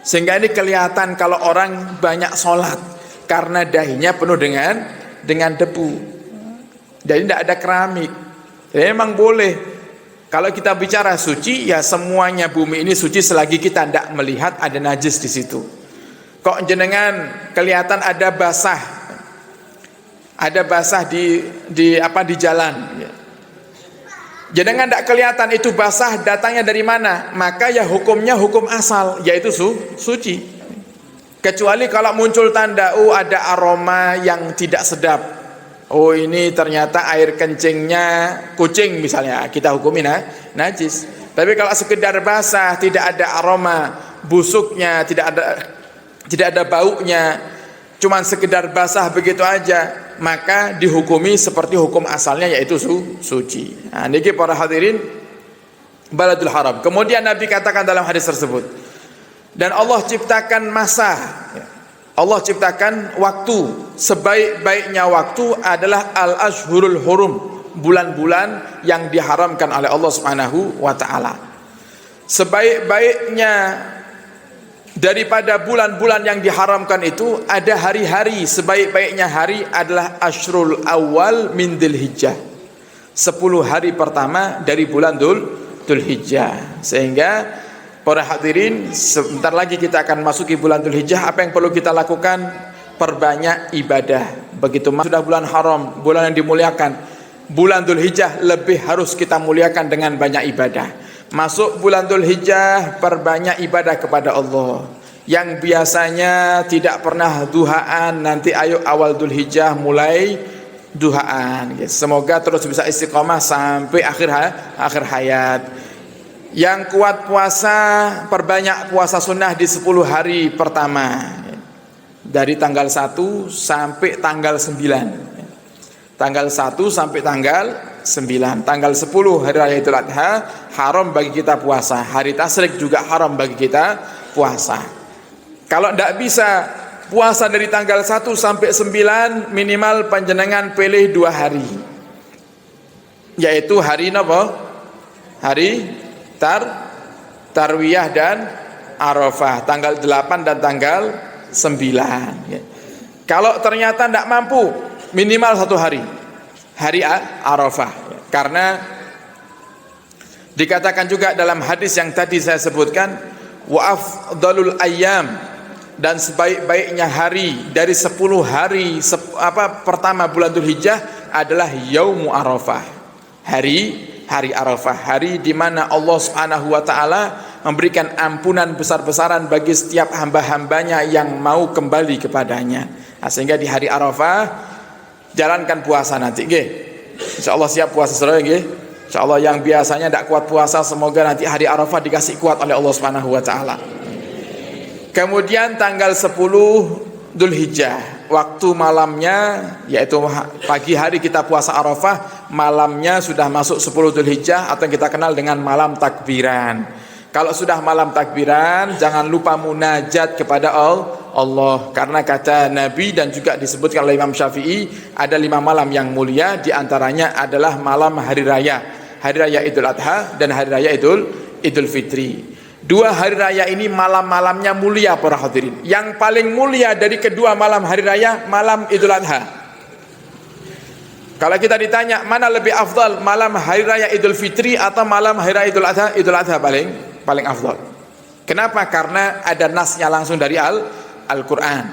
Sehingga ini kelihatan kalau orang banyak sholat karena dahinya penuh dengan debu. Jadi tidak ada keramik. Ya, memang boleh. Kalau kita bicara suci, ya semuanya bumi ini suci selagi kita tidak melihat ada najis di situ. Kok jenengan kelihatan ada basah di jalan, jenengan tidak kelihatan itu basah datangnya dari mana, maka ya hukumnya hukum asal, yaitu suci. Kecuali kalau muncul tanda, oh ada aroma yang tidak sedap, oh ini ternyata air kencingnya kucing misalnya, kita hukumin najis. Tapi kalau sekedar basah, tidak ada aroma busuknya, tidak ada baunya, cuman sekedar basah begitu aja, maka dihukumi seperti hukum asalnya, yaitu suci. Nah, niki para hadirin Baladul Haram. Kemudian Nabi katakan dalam hadis tersebut, dan Allah ciptakan masa, Allah ciptakan waktu, sebaik-baiknya waktu adalah al-ashhurul hurum, bulan-bulan yang diharamkan oleh Allah Subhanahu wa taala. Sebaik-baiknya daripada bulan-bulan yang diharamkan itu ada hari-hari, sebaik-baiknya hari adalah asyrul awal min Dzulhijjah, 10 hari pertama dari bulan Dzulhijjah. Sehingga para hadirin, sebentar lagi kita akan masuki bulan Dzulhijjah. Apa yang perlu kita lakukan? Perbanyak ibadah. Begitu sudah bulan haram, bulan yang dimuliakan, bulan Dzulhijjah lebih harus kita muliakan dengan banyak ibadah. Masuk bulan Dzulhijjah, perbanyak ibadah kepada Allah. Yang biasanya tidak pernah duhaan, nanti ayo awal Dzulhijjah mulai duhaan. Semoga terus bisa istiqomah sampai akhir hayat. Yang kuat puasa, perbanyak puasa sunnah di 10 hari pertama. Dari tanggal 1 sampai tanggal 9. Tanggal 1 sampai tanggal 9. Tanggal 10 hari raya Idul Adha haram bagi kita puasa. Hari tasyrik juga haram bagi kita puasa. Kalau tidak bisa puasa dari tanggal 1 sampai 9, minimal panjenengan pilih 2 hari. Yaitu hari apa? Hari Tarwiyah dan Arafah, tanggal 8 dan tanggal 9. Kalau ternyata tidak mampu, minimal 1 hari. Hari Arafah. Karena dikatakan juga dalam hadis yang tadi saya sebutkan, wa afdalul ayyam, dan sebaik-baiknya hari dari 10 hari pertama bulan Dzulhijjah adalah Yaumu Arafah. Hari Arafah, hari di mana Allah Subhanahu wa taala memberikan ampunan besar-besaran bagi setiap hamba-hambanya yang mau kembali kepadanya. Nah, sehingga di hari Arafah jalankan puasa nanti, nggih. Insyaallah siap puasa saudara, nggih. Insyaallah yang biasanya tidak kuat puasa, semoga nanti hari Arafah dikasih kuat oleh Allah Subhanahu wa taala. Kemudian tanggal 10 Dzulhijjah, waktu malamnya, yaitu pagi hari kita puasa Arafah, malamnya sudah masuk 10 Dzulhijjah atau yang kita kenal dengan malam takbiran. Kalau sudah malam takbiran, jangan lupa munajat kepada Allah, karena kata Nabi dan juga disebutkan oleh Imam Syafi'i, ada 5 malam yang mulia, diantaranya adalah malam hari raya Idul Adha dan hari raya Idul Fitri. 2 hari raya ini malam-malamnya mulia para hadirin. Yang paling mulia dari kedua malam hari raya, malam Idul Adha. Kalau kita ditanya mana lebih afdal, malam hari raya Idul Fitri atau malam hari raya Idul Adha? Idul Adha paling afdal. Kenapa? Karena ada nasnya langsung dari Al-Quran.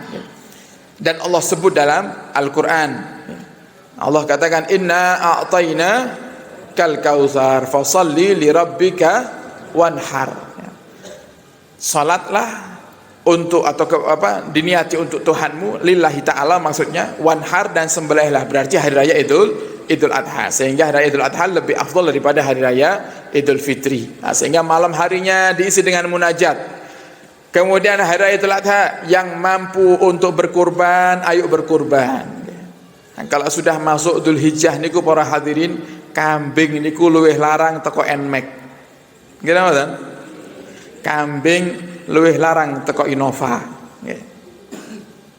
Dan Allah sebut dalam Al-Quran, Allah katakan, inna a'tayna kal kautsar fasalli li rabbika wanhar. Salatlah untuk diniati untuk Tuhanmu, lillahi ta'ala maksudnya, wanhar, dan sembelihlah, berarti hari raya Idul Adha. Sehingga hari raya Idul Adha lebih afdal daripada hari raya Idul Fitri. Nah, sehingga malam harinya diisi dengan munajat. Kemudian hari raya Idul Adha, yang mampu untuk berkurban, ayo berkurban. Nah, kalau sudah masuk Dzulhijjah niku para hadirin, kambing niku luwih larang teko Nmax. Gimana kan? Kambing luwih larang teko Innova.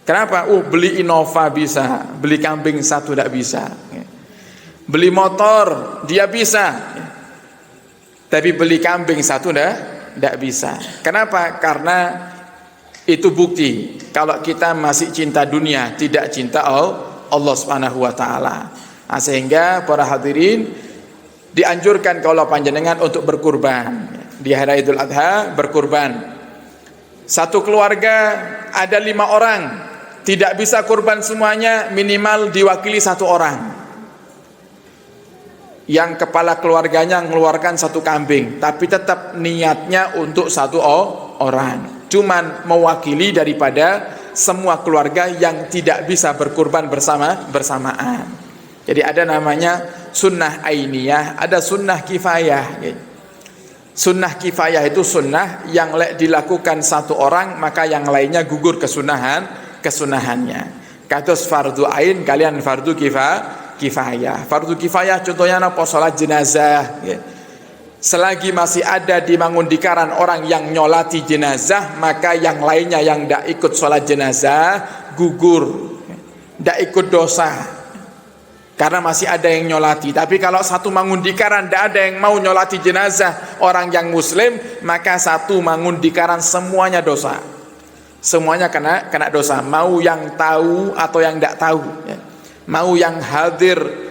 Kenapa? Beli Innova bisa, beli kambing satu tidak bisa. Beli motor dia bisa, tapi beli kambing satu tidak bisa. Kenapa? Karena itu bukti kalau kita masih cinta dunia, tidak cinta Allah Subhanahu wa taala. Nah, sehingga para hadirin dianjurkan kalau panjenengan untuk berkurban. Di hari Idul Adha berkurban. Satu keluarga ada 5 orang, tidak bisa kurban semuanya, minimal diwakili 1 orang. Yang kepala keluarganya mengeluarkan 1 kambing, tapi tetap niatnya untuk 1 orang. Cuman mewakili daripada semua keluarga yang tidak bisa berkurban bersamaan. Jadi ada namanya sunnah ainiyah, ada sunnah kifayah. Sunnah kifayah itu sunnah yang dilakukan 1 orang, maka yang lainnya gugur kesunahannya. Kados fardu ain kalian fardu kifayah. Fardu kifayah contohnya apa? Salat jenazah. Selagi masih ada di Mangundikaran orang yang nyolati jenazah, maka yang lainnya yang tidak ikut sholat jenazah gugur, tidak ikut dosa, karena masih ada yang nyolati. Tapi kalau satu Mangundikaran tidak ada yang mau nyolati jenazah orang yang muslim, maka satu Mangundikaran semuanya dosa, semuanya kena dosa. Mau yang tahu atau yang tidak tahu, mau yang hadir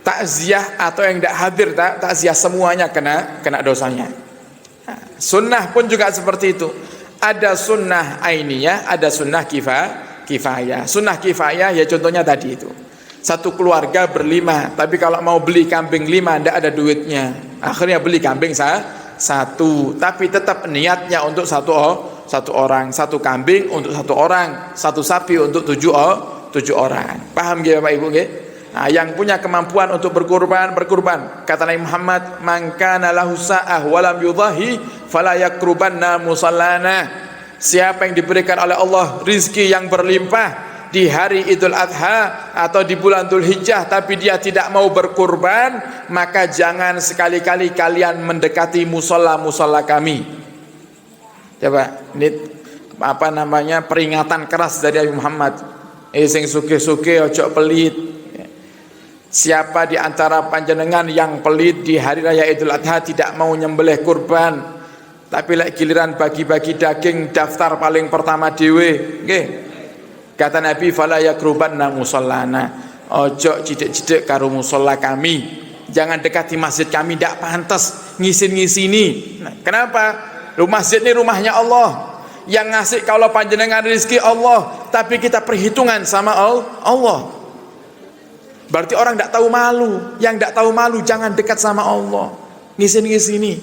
takziah atau yang tidak hadir takziah, semuanya kena dosanya. Nah, sunnah pun juga seperti itu. Ada sunnah ainiyah, ada sunnah kifayah. Sunnah kifayah ya contohnya tadi itu. Satu keluarga ber5, tapi kalau mau beli kambing 5 tidak ada duitnya. Akhirnya beli kambing 1, tapi tetap niatnya untuk satu orang, 1 kambing untuk 1 orang, 1 sapi untuk 7 orang. Paham nggih Bapak Ibu nggih? Nah, yang punya kemampuan untuk berkurban. Kata Nabi Muhammad, "Man kana lahu sa'ah wa lam yudhahi fala yakrubanna musallana." Siapa yang diberikan oleh Allah rizki yang berlimpah di hari Idul Adha atau di bulan Dzulhijjah tapi dia tidak mau berkurban, maka jangan sekali-kali kalian mendekati musola-musola kami. Coba, ini apa namanya, peringatan keras dari Nabi Muhammad. Sing suke-suke ojo pelit. Siapa di antara panjenengan yang pelit di hari raya Idul Adha tidak mau nyembelih kurban, tapi lek giliran bagi-bagi daging daftar paling pertama dhewe, nggih. Kata Nabi, fala yakrubanna musallana, ojo cidek-cidek karo musalla kami, jangan dekati masjid kami, tidak pantas ngisin-ngisini. Nah, kenapa? Masjid ini rumahnya Allah, yang ngasih kalau panjenengan rezeki Allah, tapi kita perhitungan sama Allah. Berarti orang tidak tahu malu. Yang tidak tahu malu jangan dekat sama Allah, ngisin-ngisini.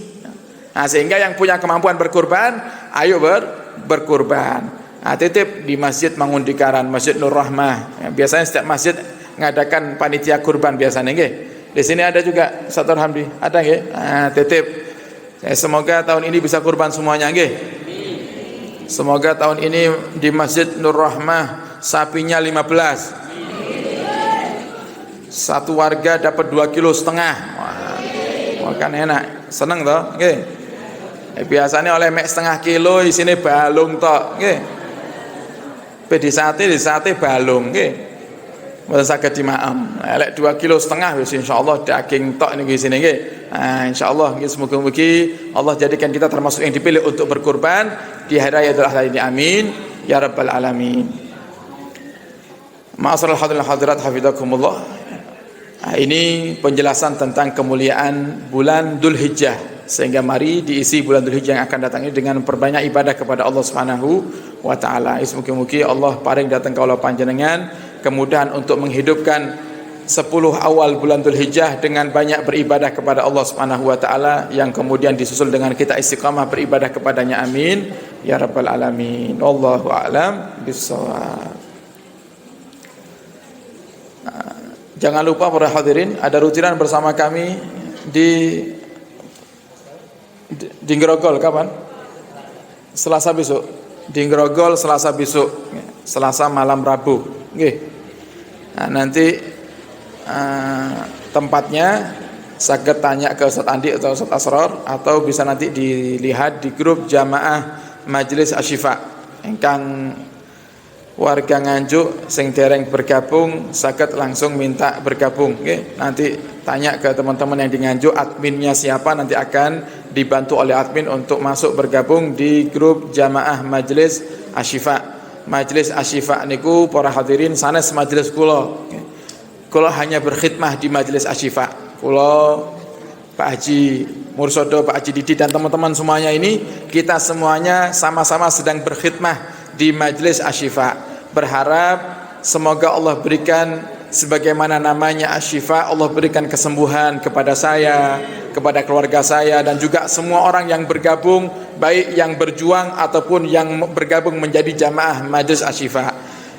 Nah, sehingga yang punya kemampuan berkurban, ayo berkurban. Nah, titip di Masjid Mangundikaran, Masjid Nur Rahmah. Ya, biasanya setiap masjid ngadakan panitia kurban biasanya, nggih. Di sini ada juga Satur Hamdi, ada nggih? Nah, titip. Ya, semoga tahun ini bisa kurban semuanya, nggih. Semoga tahun ini di Masjid Nur Rahmah sapinya 15. Satu warga dapat 2,5 kilo. Wah, kan enak. Seneng toh, nggih. Biasanya oleh mek setengah kilo, di sini balung tok, nggih. Di sate balung, nggih. Mboten saged dimaem. Lek 2,5 kilo wis insyaallah daging tok niki sini, nggih. Nah, insyaallah nggih, semoga-moga Allah jadikan kita termasuk yang dipilih untuk berkurban di hari raya Idul Adha ini. Amin ya rabbal alamin. Ma'asyiral hadirin hadirat hafizakumullah. Nah, ini penjelasan tentang kemuliaan bulan Dzulhijjah. Sehingga mari diisi bulan Dzulhijjah yang akan datang ini dengan perbanyak ibadah kepada Allah Subhanahu wa taala. Mugi-mugi Allah paring datang kaula panjenengan kemudahan untuk menghidupkan 10 awal bulan Dzulhijjah dengan banyak beribadah kepada Allah Subhanahu wa taala, yang kemudian disusul dengan kita istiqamah beribadah kepadanya. Amin ya rabbal alamin. Wallahu a'lam bissawab. Jangan lupa para hadirin, ada rutinan bersama kami di Grogol kapan? Selasa besok. Di Grogol Selasa besok. Selasa malam Rabu. Nggih. Nah, nanti tempatnya saged tanya ke Ustaz Andi atau Ustaz Asror, atau bisa nanti dilihat di grup Jamaah Majelis Asyifa. Ingkang warga Nganjuk sing dereng bergabung saged langsung minta bergabung, nggih. Nanti tanya ke teman-teman yang di Nganjuk adminnya siapa, nanti akan dibantu oleh admin untuk masuk bergabung di grup Jamaah Majelis Asyifa. Majelis Asyifa niku para hadirin sanes majelis kula. Kula hanya berkhidmah di Majelis Asyifa. Kula, Pak Haji Mursodo, Pak Haji Didi dan teman-teman semuanya ini, kita semuanya sama-sama sedang berkhidmah di Majelis Asyifa. Berharap semoga Allah berikan sebagaimana namanya Asyifa, Allah berikan kesembuhan kepada saya, kepada keluarga saya, dan juga semua orang yang bergabung, baik yang berjuang ataupun yang bergabung menjadi jamaah Majelis Asyifa,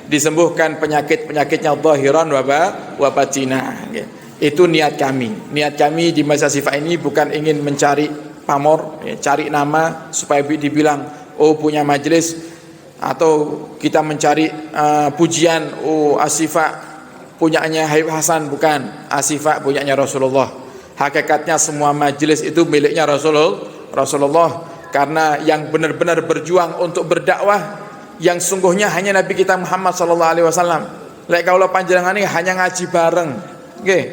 disembuhkan penyakit-penyakitnya zahiran wa batinah. Itu niat kami. Niat kami di Majelis Asyifa ini bukan ingin mencari pamor, cari nama supaya dibilang oh punya majelis, atau kita mencari pujian, oh Asyifa punyanya Habib Hasan, bukan. Asyifa punyanya Rasulullah. Hakikatnya semua majelis itu miliknya Rasulullah, karena yang benar-benar berjuang untuk berdakwah yang sungguhnya hanya Nabi kita Muhammad sallallahu alaihi wasallam. Lek kaula panjenengan ini hanya ngaji bareng, nggih.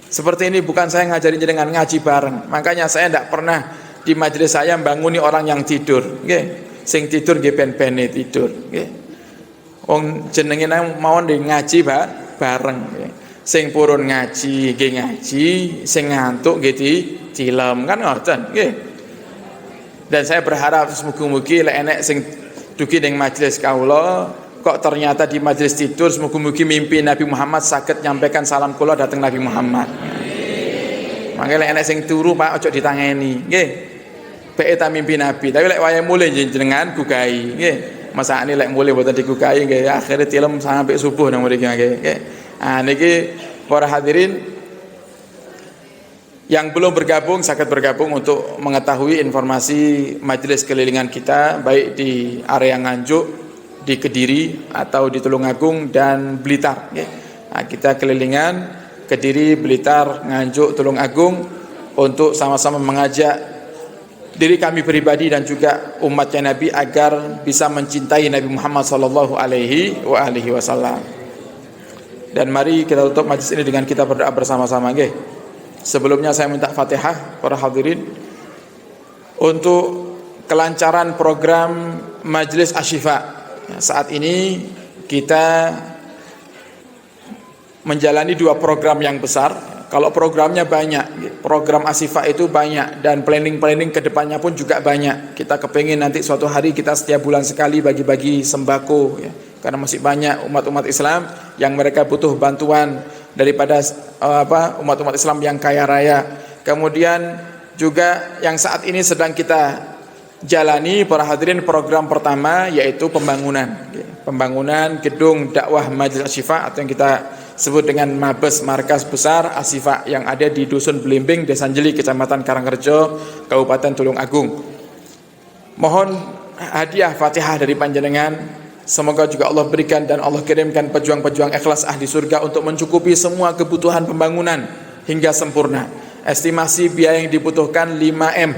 Seperti ini bukan saya ngajarin jenengan, ngaji bareng. Makanya saya tidak pernah di majelis saya bangguni orang yang tidur, nggih. Sing tidur nggih ben-bene tidur, nggih. Wong jenenge mawon ngaji bareng, nggih. Sing purun ngaji nggih ngaji, sing ngantuk nggih dilem, kan ngoten, nggih. Dan saya berharap mugi-mugi lek enek sing dugi ning majelis kawula kok ternyata di majelis tidur, mugi-mugi mimpi Nabi Muhammad saged nyampaikan salam kula dhateng Nabi Muhammad. Mangke lek enek sing turu Pak ojo ditangeni, nggih. Bae ta mimpi Nabi, tapi lek wayah mulih jenengan gugahi, nggih. Masakane lek mulih boten digugahi nggih, akhire tilem sampai subuh nang mriki nggih. Ah niki para hadirin Yang belum bergabung, sakit bergabung untuk mengetahui informasi majelis kelilingan kita, baik di area Nganjuk, di Kediri, atau di Tulungagung dan Blitar. Nah, kita kelilingan Kediri, Blitar, Nganjuk, Tulungagung untuk sama-sama mengajak diri kami pribadi dan juga umatnya Nabi agar bisa mencintai Nabi Muhammad SAW. Dan mari kita tutup majlis ini dengan kita berdoa bersama-sama. Sebelumnya saya minta Fatihah para hadirin untuk kelancaran program Majelis Asy-Syifa. Saat ini kita menjalani 2 program yang besar. Kalau programnya banyak, program Asy-Syifa itu banyak dan planning ke depannya pun juga banyak. Kita kepingin nanti suatu hari kita setiap bulan sekali bagi-bagi sembako, karena masih banyak umat-umat Islam yang mereka butuh bantuan daripada umat-umat Islam yang kaya raya. Kemudian juga yang saat ini sedang kita jalani para hadirin, program pertama yaitu pembangunan gedung dakwah Majelis Asy-Syifa atau yang kita sebut dengan Mabes Markas Besar Asy-Syifa yang ada di Dusun Belimbing, Desa Jeli, Kecamatan Karangrejo, Kabupaten Tulungagung. Mohon hadiah Fatihah dari panjenengan. Semoga juga Allah berikan dan Allah kirimkan pejuang-pejuang ikhlas ahli surga untuk mencukupi semua kebutuhan pembangunan hingga sempurna. Estimasi biaya yang dibutuhkan 5M.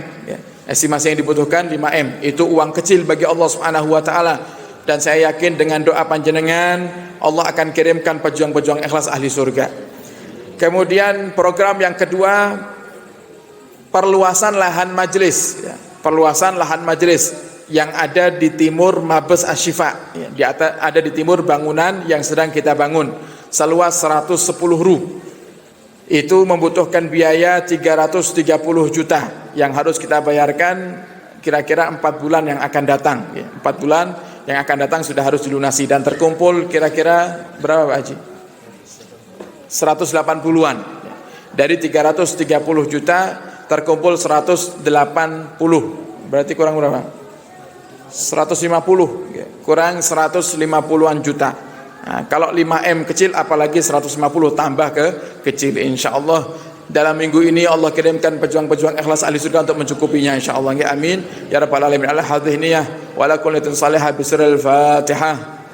Estimasi yang dibutuhkan 5M. Itu uang kecil bagi Allah Subhanahu wa taala. Dan saya yakin dengan doa panjenengan Allah akan kirimkan pejuang-pejuang ikhlas ahli surga. Kemudian program yang kedua, perluasan lahan majelis. Perluasan lahan majelis yang ada di timur Mabes Asy-Syifa, ada di timur bangunan yang sedang kita bangun seluas 110 ru. Itu membutuhkan biaya 330 juta yang harus kita bayarkan kira-kira 4 bulan yang akan datang. 4 bulan yang akan datang sudah harus dilunasi dan terkumpul kira-kira berapa Pak Haji? 180-an. Dari 330 juta terkumpul 180. Berarti kurang berapa? 150 kurang 150-an juta. Nah, kalau 5M kecil apalagi 150 tambah ke kecil. Insyaallah dalam minggu ini Allah kirimkan pejuang-pejuang ikhlas ahli surga untuk mencukupinya insyaallah. Amin ya rabbal alamin. Ala hadhihi niyyah wa la kulli salihah bisril Fatihah.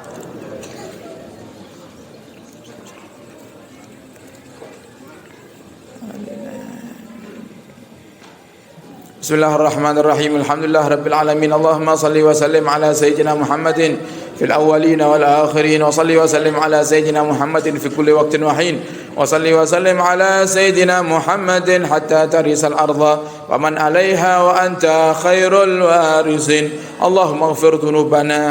Bismillahirrahmanirrahim. Alhamdulillah rabbil alamin. Allahumma salli wa sallim ala sayyidina Muhammadin fil awwalin wal akhirin wa salli wa sallim ala sayyidina Muhammadin fi kulli waqtin wa hin wa salli wa sallim ala sayyidina Muhammadin hatta tarisal arda wa man 'alaiha wa anta khairul warisin. Allahumma ighfir dhunubana,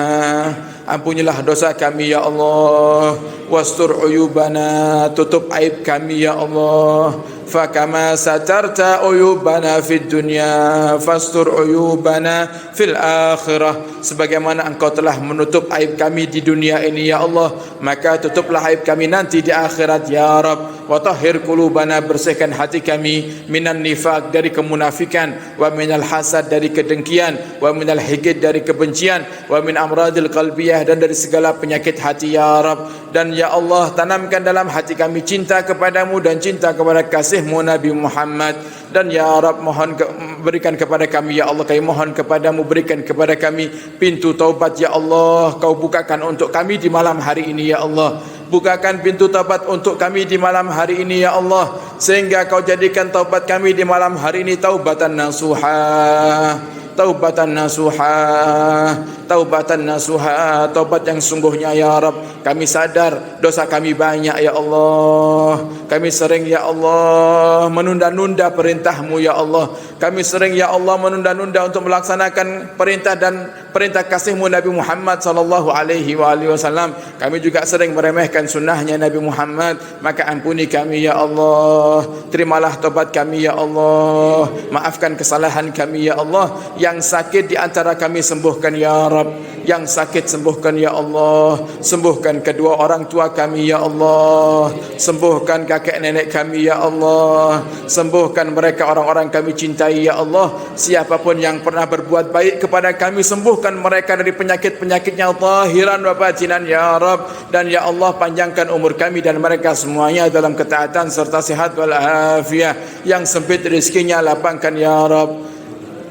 ampunilah dosa kami ya Allah, wastur uyubana, tutup aib kami ya Allah. Fakama satarta uyubana fid dunya fastur uyubana fil akhirah. Sebagaimana engkau telah menutup aib kami di dunia ini ya Allah, maka tutuplah aib kami nanti di akhirat ya Rabb. Wa tahhir qulubana, bersihkan hati kami minan nifaq, dari kemunafikan, wa minal hasad, dari kedengkian, wa minal hikid, dari kebencian, wa min amradil qalbiyah, dan dari segala penyakit hati ya Rabb. Dan ya Allah, tanamkan dalam hati kami cinta kepadamu dan cinta kepada kasihmu Nabi Muhammad. Dan ya Rabb, mohon berikan kepada kami ya Allah, kami mohon kepadamu berikan kepada kami pintu taubat ya Allah. Kau bukakan untuk kami di malam hari ini ya Allah. Bukakan pintu taubat untuk kami di malam hari ini ya Allah, sehingga kau jadikan taubat kami di malam hari ini taubatan nasuha, taubatan nasuha, taubatan nasuha, taubat yang sungguhnya ya Rabb. Kami sadar dosa kami banyak ya Allah. Kami sering ya Allah menunda-nunda perintah-Mu ya Allah. Kami sering ya Allah menunda-nunda untuk melaksanakan perintah dan perintah kasih-Mu Nabi Muhammad sallallahu alaihi wasallam. Kami juga sering meremehkan sunnahnya Nabi Muhammad. Maka ampuni kami ya Allah. Terimalah taubat kami ya Allah. Maafkan kesalahan kami ya Allah. Yang sakit di antara kami sembuhkan ya Rabb. Yang sakit sembuhkan ya Allah. Sembuhkan kedua orang tua kami ya Allah. Sembuhkan kakek nenek kami ya Allah. Sembuhkan mereka orang-orang kami cintai ya Allah. Siapapun yang pernah berbuat baik kepada kami, sembuhkan mereka dari penyakit-penyakitnya zahiran wa batinan ya Rabb. Dan ya Allah, panjangkan umur kami dan mereka semuanya dalam ketaatan serta sehat wal afiah. Yang sempit rezekinya lapangkan ya Rabb.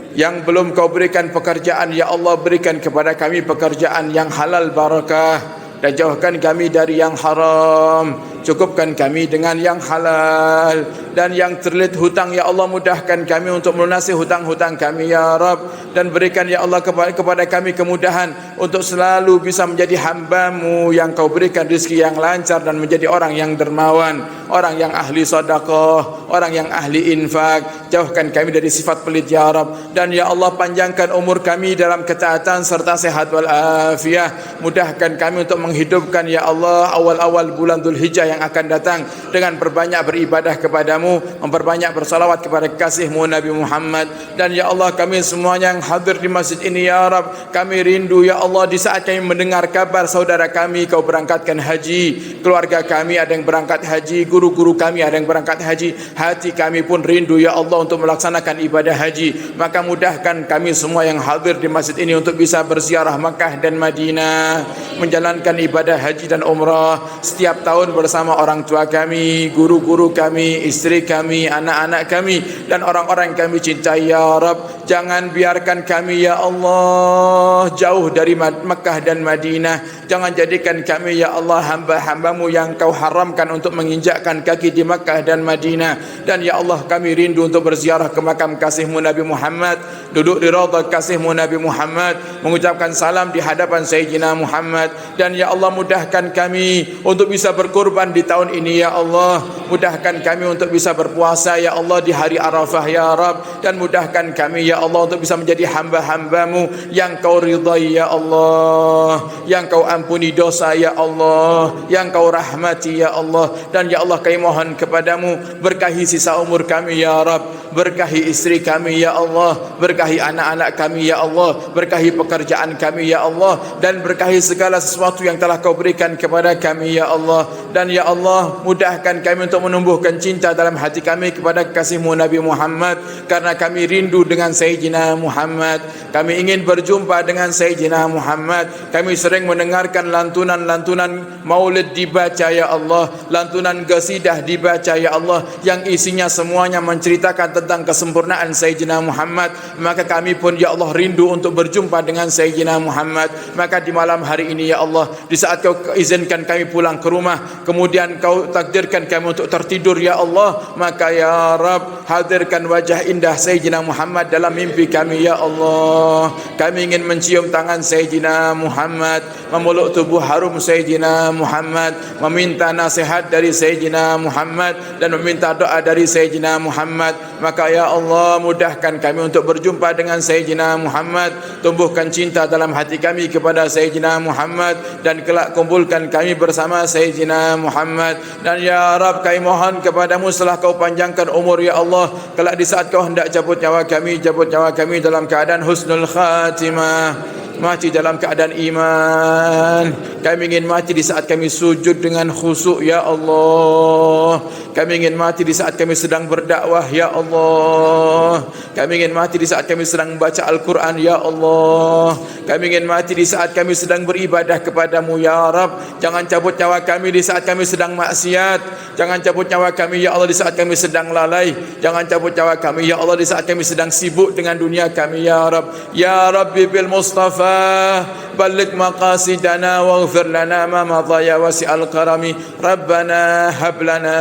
Yang belum kau berikan pekerjaan ya Allah, berikan kepada kami pekerjaan yang halal barakah. Dan jauhkan kami dari yang haram. Cukupkan kami dengan yang halal. Dan yang terlilit hutang ya Allah, mudahkan kami untuk melunasi hutang-hutang kami ya Rabb. Dan berikan ya Allah kepada kami kemudahan untuk selalu bisa menjadi hamba-Mu yang kau berikan rezeki yang lancar dan menjadi orang yang dermawan, orang yang ahli sedekah, orang yang ahli infak. Jauhkan kami dari sifat pelit ya Rabb. Dan ya Allah, panjangkan umur kami dalam ketaatan serta sehat wal afiah. Mudahkan kami untuk menghidupkan ya Allah awal-awal bulan Dzulhijjah yang akan datang dengan berbanyak beribadah kepadamu, memperbanyak bersalawat kepada kekasihmu Nabi Muhammad. Dan ya Allah, kami semuanya yang hadir di masjid ini ya Rabb, kami rindu ya Allah di saat kami mendengar kabar saudara kami kau berangkatkan haji, keluarga kami ada yang berangkat haji, guru-guru kami ada yang berangkat haji, hati kami pun rindu ya Allah untuk melaksanakan ibadah haji. Maka mudahkan kami semua yang hadir di masjid ini untuk bisa berziarah Makkah dan Madinah, menjalankan ibadah haji dan umrah setiap tahun bersama orang tua kami, guru-guru kami, istri kami, anak-anak kami dan orang-orang yang kami cintai ya Rabb. Jangan biarkan kami ya Allah jauh dari Makkah dan Madinah. Jangan jadikan kami ya Allah hamba-hamba-Mu yang kau haramkan untuk menginjakkan kaki di Makkah dan Madinah. Dan ya Allah, kami rindu untuk berziarah ke makam kasih-Mu Nabi Muhammad, duduk di raudhah kasih-Mu Nabi Muhammad, mengucapkan salam di hadapan Sayyidina Muhammad. Dan ya Allah, mudahkan kami untuk bisa berkorban di tahun ini ya Allah. Mudahkan kami untuk bisa berpuasa ya Allah di hari Arafah ya Rabb. Dan mudahkan kami ya Allah untuk bisa menjadi hamba-hamba-Mu yang kau ridai ya Allah, yang kau ampuni dosa ya Allah, yang kau rahmati ya Allah. Dan ya Allah, kami mohon kepadamu, berkahi sisa umur kami ya Rabb, berkahi istri kami ya Allah, berkahi anak-anak kami ya Allah, berkahi pekerjaan kami ya Allah, dan berkahi segala sesuatu yang telah kau berikan kepada kami ya Allah. Dan ya Allah, mudahkan kami untuk menumbuhkan cinta dalam hati kami kepada kasih-Mu Nabi Muhammad, karena kami rindu dengan Sayyidina Muhammad. Kami ingin berjumpa dengan Sayyidina Muhammad. Kami sering mendengarkan lantunan-lantunan maulid dibaca ya Allah, lantunan qasidah dibaca ya Allah, yang isinya semuanya menceritakan tentang kesempurnaan Sayyidina Muhammad. Maka kami pun ya Allah rindu untuk berjumpa dengan Sayyidina Muhammad. Maka di malam hari ini ya Allah, di saat kau izinkan kami pulang ke rumah, kemudian kau takdirkan kami untuk tertidur ya Allah, maka ya Rabb, hadirkan wajah indah Sayyidina Muhammad dalam mimpi kami ya Allah. Kami ingin mencium tangan Sayyidina Muhammad, memeluk tubuh harum Sayyidina Muhammad, meminta nasihat dari Sayyidina Muhammad dan meminta doa dari Sayyidina Muhammad. Maka ya Allah, mudahkan kami untuk berjumpa dengan Sayyidina Muhammad, tumbuhkan cinta dalam hati kami kepada Sayyidina Muhammad, dan kelak kumpulkan kami bersama Sayyidina Muhammad. Dan ya Rabb, kami mohon kepadamu setelah kau panjangkan umur ya Allah, kelak di saat kau hendak cabut nyawa kami dalam keadaan husnul khatimah, mati dalam keadaan iman. Kami ingin mati di saat kami sujud dengan khusyuk ya Allah. Kami ingin mati di saat kami sedang berdakwah ya Allah. Kami ingin mati di saat kami sedang membaca Al-Quran ya Allah. Kami ingin mati di saat kami sedang beribadah kepadamu ya Rabb. Jangan cabut nyawa kami di saat kami sedang maksiat. Jangan cabut nyawa kami ya Allah di saat kami sedang lalai. Jangan cabut nyawa kami ya Allah di saat kami sedang sibuk dengan dunia kami ya Rabb. Ya Rabbi bil Mustafa بلغ مقاصدنا واغفر لنا ما مضى يا واسع الكرم ربنا هب لنا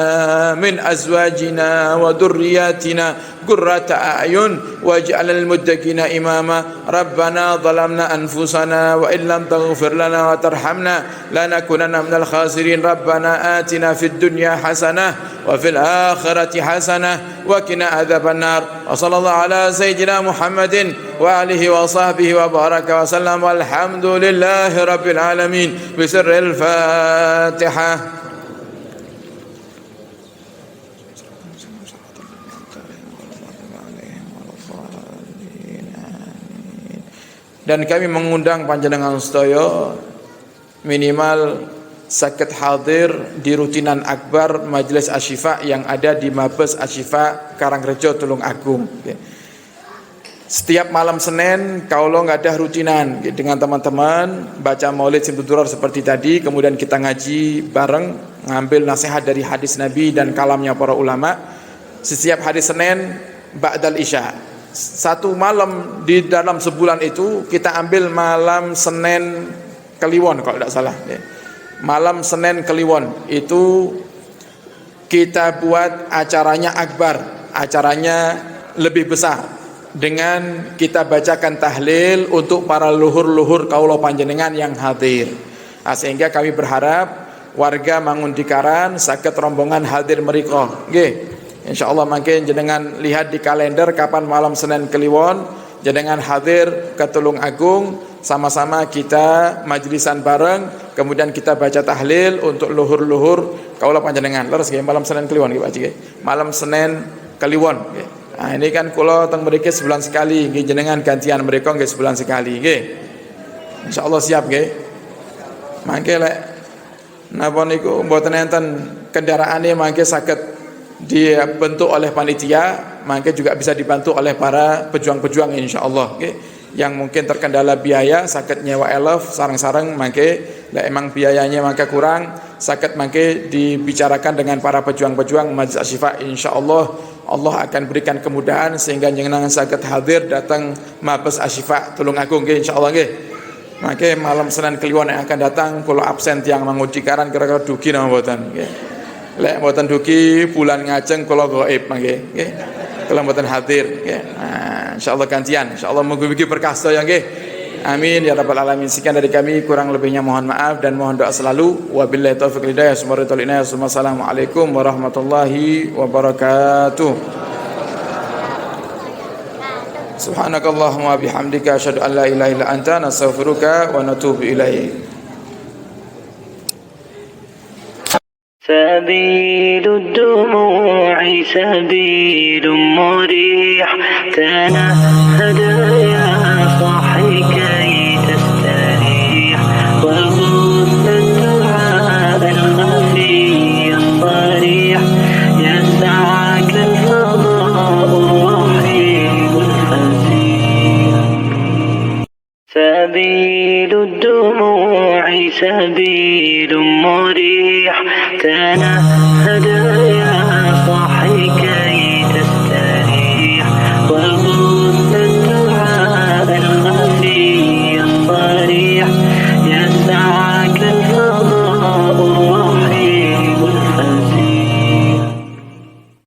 من أزواجنا وذرياتنا قرة أعين واجعل المتقين إماما ربنا ظلمنا أنفسنا وإن لم تغفر لنا وترحمنا لنكونن من الخاسرين ربنا آتنا في الدنيا حسنة وفي الآخرة حسنة وقنا عذاب النار وصلى الله على سيدنا محمد وآله وصحبه وبارك وسلم والحمد لله رب العالمين بسر الفاتحة. dan kami mengundang panjenengan sedaya minimal sakit hadir di rutinan akbar Majelis Asy-Syifa yang ada di Mabes Asy-Syifa Karangrejo Tulungagung. Setiap malam Senin kalau nggak ada rutinan dengan teman-teman baca Maulid Simtudurar seperti tadi, kemudian kita ngaji bareng, ngambil nasihat dari hadis Nabi dan kalamnya para ulama. Setiap hari Senin ba'dal Isya. Satu malam di dalam sebulan itu kita ambil malam Senin Kliwon kalau tidak salah. Malam Senin Kliwon itu kita buat acaranya akbar, acaranya lebih besar, dengan kita bacakan tahlil untuk para luhur-luhur kaula panjenengan yang hadir. Sehingga kami berharap warga Mangundikaran saged rombongan hadir mriko. Nggih. Insyaallah mangke jenengan lihat di kalender kapan malam Senin Kliwon jenengan hadir ke Tulungagung, sama-sama kita majlisan bareng, kemudian kita baca tahlil untuk luhur-luhur kaula panjenengan. Leres nggih malam Senin Kliwon nggih Pak Haji nggih. Malam Senin Kliwon nggih. Nah, ini kan kula teng mriki sebulan sekali, nggih jenengan gantian mereka nggih sebulan sekali, nggih. Insyaallah siap nggih. Mangke lek napa niku mboten enten kendaraane mangke saged dibentuk oleh panitia, mangke juga bisa dibantu oleh para pejuang-pejuang insyaallah, nggih. Yang mungkin terkendala biaya saged nyewa elf sareng-sareng mangke lek emang biayanya mangke kurang saged mangke dibicarakan dengan para pejuang-pejuang Majelis Asy-Syifa insyaallah. Allah akan berikan kemudahan sehingga jenengan saged hadir datang Mabes Asy-Syifa Tulungagung nggih insyaallah nggih. Mangke malam Senin Kliwon yang akan datang kula absen tiyang Mangundikaran kira-kira dugi napa mboten nggih. Lek mboten dugi bulan ngajeng kula gaib mangke nggih. Kula mboten hadir nggih. Nah, insyaallah gantian. Insyaallah mugi-mugi berkah sedaya nggih. Amin ya rabbal alamin. Sekian dari kami, kurang lebihnya mohon maaf dan mohon doa selalu. Wabillahi taufiq wal hidayah. Assalamualaikum warahmatullahi wabarakatuh. Subhanakallahumma bihamdika asyhadu an la ilaha illa anta nastaghfiruka wa natubu ilaik. سبيل الدموع سبيل مريح تنهد يا صاحي كي تستريح وغص الدعاء الخفي الصريح يسعك الفضاء الرحيم الفسيح سبيل الدموع سبيل مريح تنهد